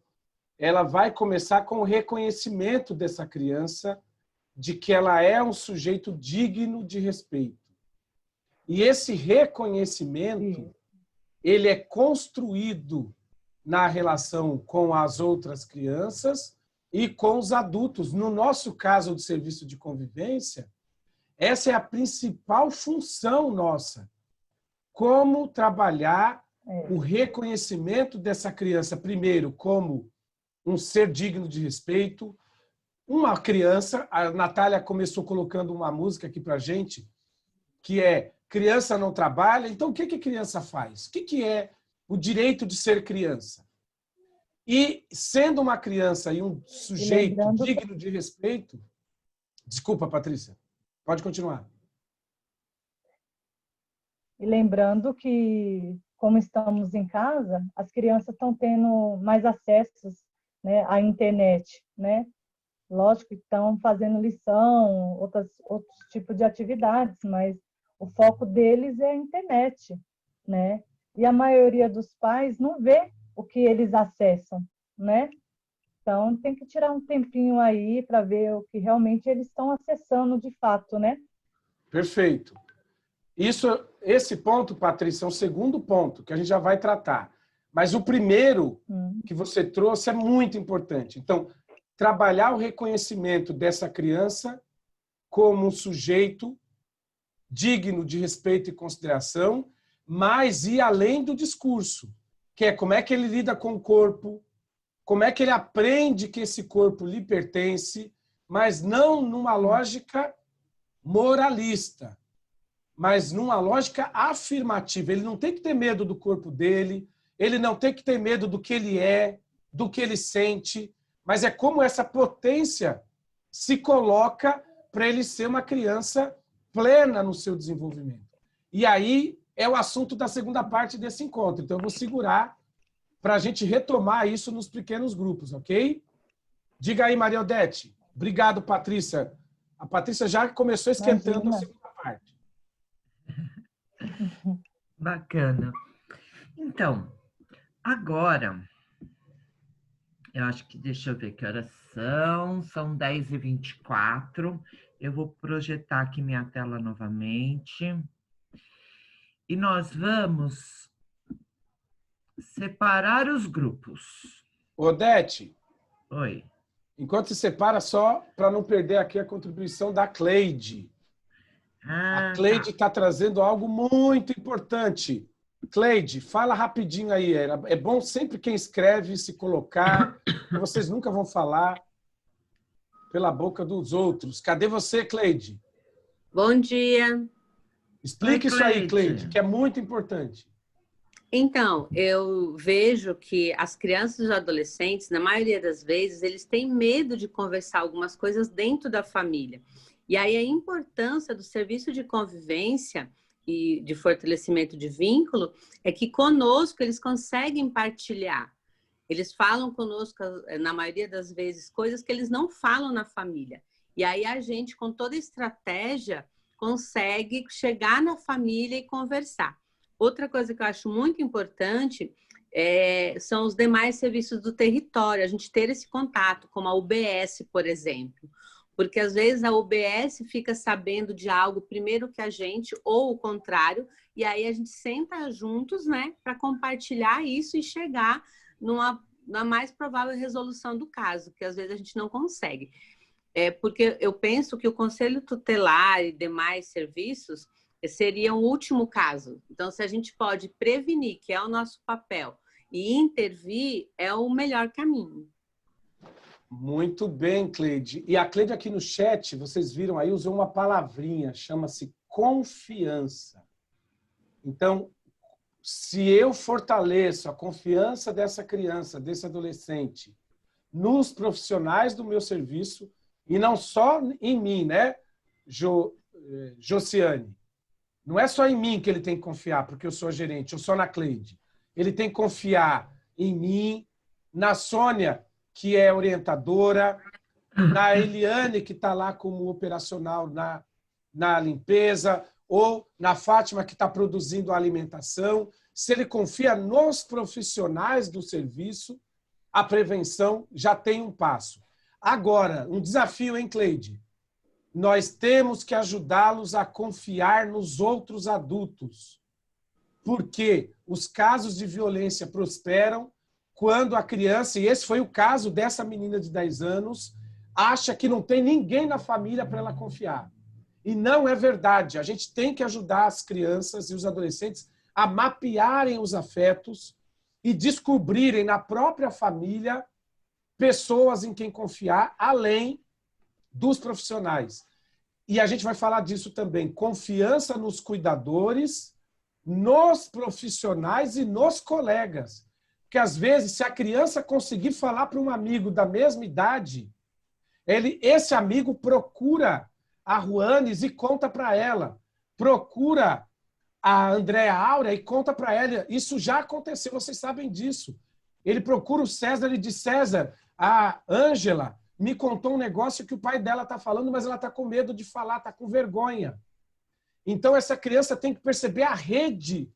ela vai começar com o reconhecimento dessa criança de que ela é um sujeito digno de respeito. E esse reconhecimento, ele é construído na relação com as outras crianças e com os adultos. No nosso caso do serviço de convivência, essa é a principal função nossa. Como trabalhar o reconhecimento dessa criança, primeiro, como um ser digno de respeito. Uma criança, a Natália começou colocando uma música aqui para a gente, que é criança não trabalha. Então, o que a criança faz? O que é o direito de ser criança? E, sendo uma criança e um sujeito digno de respeito... Desculpa, Patrícia. Pode continuar. E lembrando que, como estamos em casa, as crianças estão tendo mais acessos, né, à internet, né? Lógico que estão fazendo lição, outros tipos de atividades, mas o foco deles é a internet, né? E a maioria dos pais não vê o que eles acessam, né? Então, tem que tirar um tempinho aí para ver o que realmente eles estão acessando de fato, né? Perfeito. Esse ponto, Patrícia, é um segundo ponto que a gente já vai tratar. Mas o primeiro que você trouxe é muito importante. Então, trabalhar o reconhecimento dessa criança como um sujeito digno de respeito e consideração, mas ir além do discurso, que é como é que ele lida com o corpo, como é que ele aprende que esse corpo lhe pertence, mas não numa lógica moralista, mas numa lógica afirmativa. Ele não tem que ter medo do corpo dele, ele não tem que ter medo do que ele é, do que ele sente, mas é como essa potência se coloca para ele ser uma criança plena no seu desenvolvimento. E aí é o assunto da segunda parte desse encontro. Então eu vou segurar para a gente retomar isso nos pequenos grupos, ok? Diga aí, Maria Odete. Obrigado, Patrícia. A Patrícia já começou esquentando a segunda parte. Bacana. Então, agora, eu acho que, deixa eu ver que horas são 10h24. Eu vou projetar aqui minha tela novamente. E nós vamos separar os grupos. Odete. Oi. Enquanto se separa, só para não perder aqui a contribuição da Cleide. A Cleide está trazendo algo muito importante. Cleide, fala rapidinho aí. É bom sempre quem escreve se colocar, vocês nunca vão falar pela boca dos outros. Cadê você, Cleide? Bom dia. Explique isso aí, Cleide, que é muito importante. Então, eu vejo que as crianças e os adolescentes, na maioria das vezes, eles têm medo de conversar algumas coisas dentro da família. E aí a importância do serviço de convivência e de fortalecimento de vínculo é que conosco eles conseguem partilhar. Eles falam conosco, na maioria das vezes, coisas que eles não falam na família. E aí a gente, com toda a estratégia, consegue chegar na família e conversar. Outra coisa que eu acho muito importante são os demais serviços do território, a gente ter esse contato, como a UBS, por exemplo. Porque às vezes a UBS fica sabendo de algo primeiro que a gente, ou o contrário, e aí a gente senta juntos, né, para compartilhar isso e chegar na mais provável resolução do caso, que às vezes a gente não consegue. Porque eu penso que o Conselho Tutelar e demais serviços seria um último caso. Então, se a gente pode prevenir, que é o nosso papel, e intervir, é o melhor caminho. Muito bem, Cleide. E a Cleide aqui no chat, vocês viram aí, usou uma palavrinha, chama-se confiança. Então, se eu fortaleço a confiança dessa criança, desse adolescente, nos profissionais do meu serviço, e não só em mim, né, Josiane? Não é só em mim que ele tem que confiar, porque eu sou gerente, eu sou na Cleide. Ele tem que confiar em mim, na Sônia, que é orientadora, na Eliane, que está lá como operacional na limpeza, ou na Fátima, que está produzindo a alimentação. Se ele confia nos profissionais do serviço, a prevenção já tem um passo. Agora, um desafio, hein, Cleide? Nós temos que ajudá-los a confiar nos outros adultos, porque os casos de violência prosperam quando a criança, e esse foi o caso dessa menina de 10 anos, acha que não tem ninguém na família para ela confiar. E não é verdade. A gente tem que ajudar as crianças e os adolescentes a mapearem os afetos e descobrirem na própria família pessoas em quem confiar, além dos profissionais. E a gente vai falar disso também. Confiança nos cuidadores, nos profissionais e nos colegas. Porque, às vezes, se a criança conseguir falar para um amigo da mesma idade, esse amigo procura a Ruanes e conta para ela. Procura a Andréa Áurea e conta para ela. Isso já aconteceu, vocês sabem disso. Ele procura o César e diz, César, a Ângela me contou um negócio que o pai dela está falando, mas ela está com medo de falar, está com vergonha. Então, essa criança tem que perceber a rede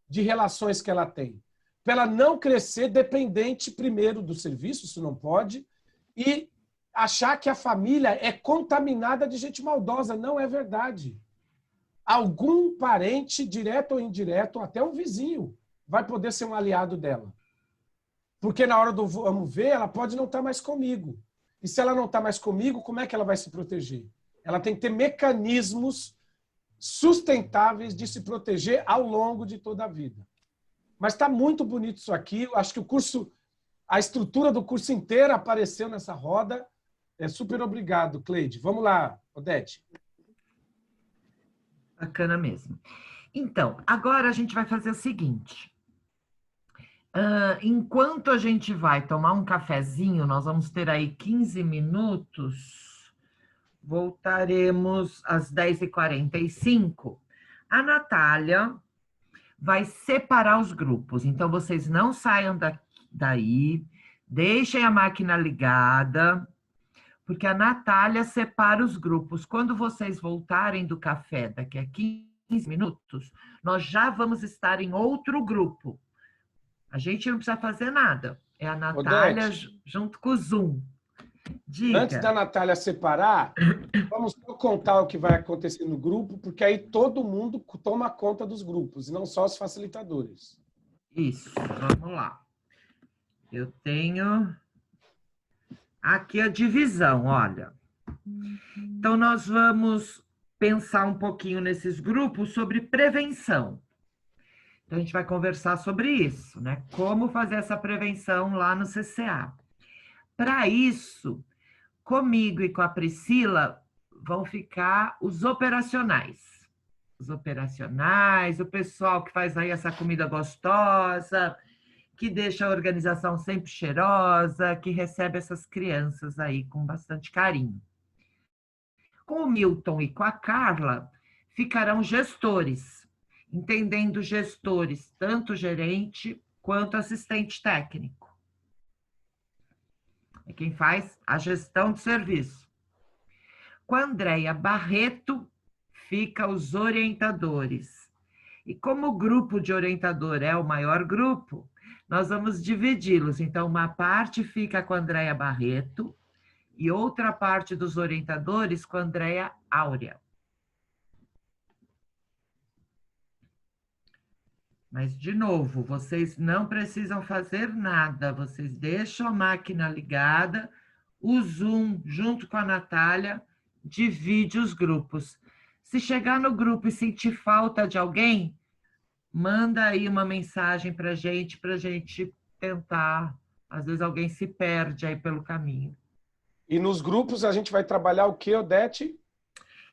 de relações que ela tem, para ela não crescer dependente, primeiro, do serviço, isso não pode, e achar que a família é contaminada de gente maldosa. Não é verdade. Algum parente, direto ou indireto, até um vizinho, vai poder ser um aliado dela. Porque na hora do vamos ver, ela pode não estar mais comigo. E se ela não está mais comigo, como é que ela vai se proteger? Ela tem que ter mecanismos sustentáveis de se proteger ao longo de toda a vida. Mas está muito bonito isso aqui. Eu acho que o curso, a estrutura do curso inteiro apareceu nessa roda. Super obrigado, Cleide. Vamos lá, Odete. Bacana mesmo. Então, agora a gente vai fazer o seguinte. Enquanto a gente vai tomar um cafezinho, nós vamos ter aí 15 minutos, voltaremos às 10h45. A Natália vai separar os grupos, então vocês não saiam daí, deixem a máquina ligada, porque a Natália separa os grupos. Quando vocês voltarem do café daqui a 15 minutos, nós já vamos estar em outro grupo. A gente não precisa fazer nada. É a Natália junto com o Zoom. Diga. Antes da Natália separar, vamos só contar o que vai acontecer no grupo, porque aí todo mundo toma conta dos grupos, e não só os facilitadores. Isso, vamos lá. Eu tenho aqui a divisão, olha. Então, nós vamos pensar um pouquinho nesses grupos sobre prevenção. Então, a gente vai conversar sobre isso, né? Como fazer essa prevenção lá no CCA. Para isso, comigo e com a Priscila, vão ficar os operacionais. Os operacionais, o pessoal que faz aí essa comida gostosa, que deixa a organização sempre cheirosa, que recebe essas crianças aí com bastante carinho. Com o Milton e com a Carla, ficarão gestores. Entendendo gestores, tanto gerente quanto assistente técnico. É quem faz a gestão de serviço. Com a Andréia Barreto, fica os orientadores. E como o grupo de orientador é o maior grupo, nós vamos dividi-los. Então, uma parte fica com a Andréia Barreto e outra parte dos orientadores com a Andréia Áurea. Mas, de novo, vocês não precisam fazer nada, vocês deixam a máquina ligada, o Zoom, junto com a Natália, divide os grupos. Se chegar no grupo e sentir falta de alguém, manda aí uma mensagem para a gente tentar. Às vezes alguém se perde aí pelo caminho. E nos grupos a gente vai trabalhar o que, Odete?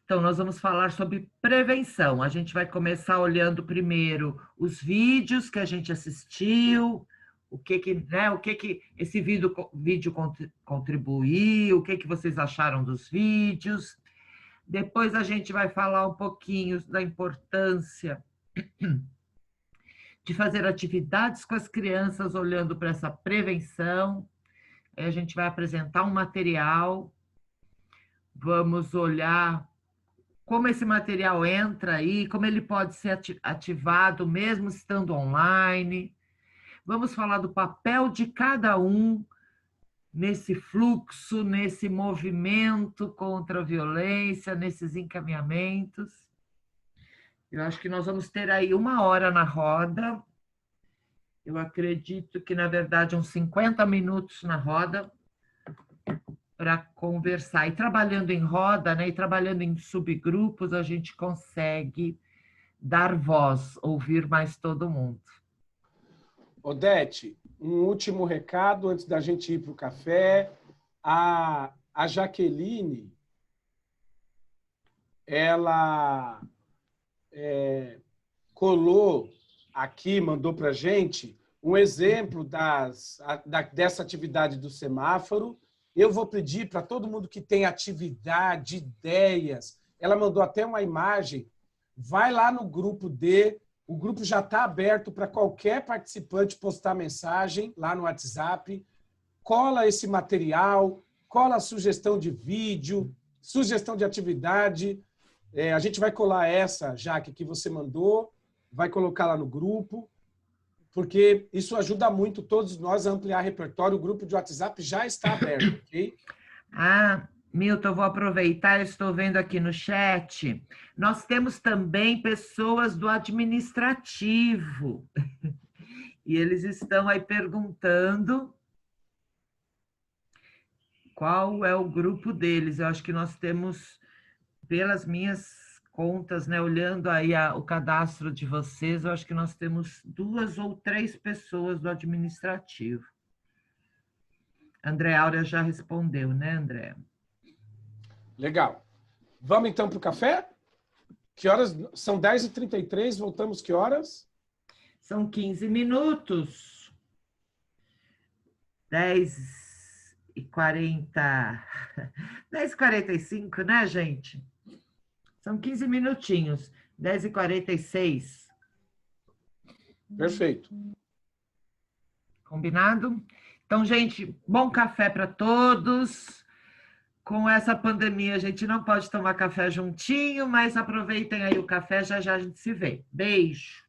Então, nós vamos falar sobre prevenção. A gente vai começar olhando primeiro os vídeos que a gente assistiu, o que esse vídeo contribuiu, o que vocês acharam dos vídeos. Depois a gente vai falar um pouquinho da importância de fazer atividades com as crianças olhando para essa prevenção. Aí a gente vai apresentar um material, vamos olhar como esse material entra aí, como ele pode ser ativado mesmo estando online. Vamos falar do papel de cada um nesse fluxo, nesse movimento contra a violência, nesses encaminhamentos. Eu acho que nós vamos ter aí 1 hora na roda. Eu acredito que, na verdade, uns 50 minutos na roda para conversar. E trabalhando em roda, né, e trabalhando em subgrupos, a gente consegue dar voz, ouvir mais todo mundo. Odete, um último recado antes da gente ir para o café. A Jaqueline, ela colou aqui, mandou para a gente um exemplo dessa atividade do semáforo. Eu vou pedir para todo mundo que tem atividade, ideias, ela mandou até uma imagem, vai lá no grupo o grupo já está aberto para qualquer participante postar mensagem lá no WhatsApp, cola esse material, cola a sugestão de vídeo, sugestão de atividade, a gente vai colar essa, Jaque, que você mandou, vai colocar lá no grupo, porque isso ajuda muito todos nós a ampliar repertório. O grupo de WhatsApp já está aberto, ok? Milton, eu vou aproveitar, eu estou vendo aqui no chat, nós temos também pessoas do administrativo. E eles estão aí perguntando qual é o grupo deles. Eu acho que nós temos, pelas minhas contas, né, olhando aí o cadastro de vocês, eu acho que nós temos 2 ou 3 pessoas do administrativo. André Áurea já respondeu, né, André? Legal. Vamos então para o café? Que horas? São 10h33, voltamos que horas? São 15 minutos. 10h40. 10h45, né, gente? São 15 minutinhos. 10h46. Perfeito. Combinado? Então, gente, bom café para todos. Com essa pandemia, a gente não pode tomar café juntinho, mas aproveitem aí o café, já já a gente se vê. Beijo.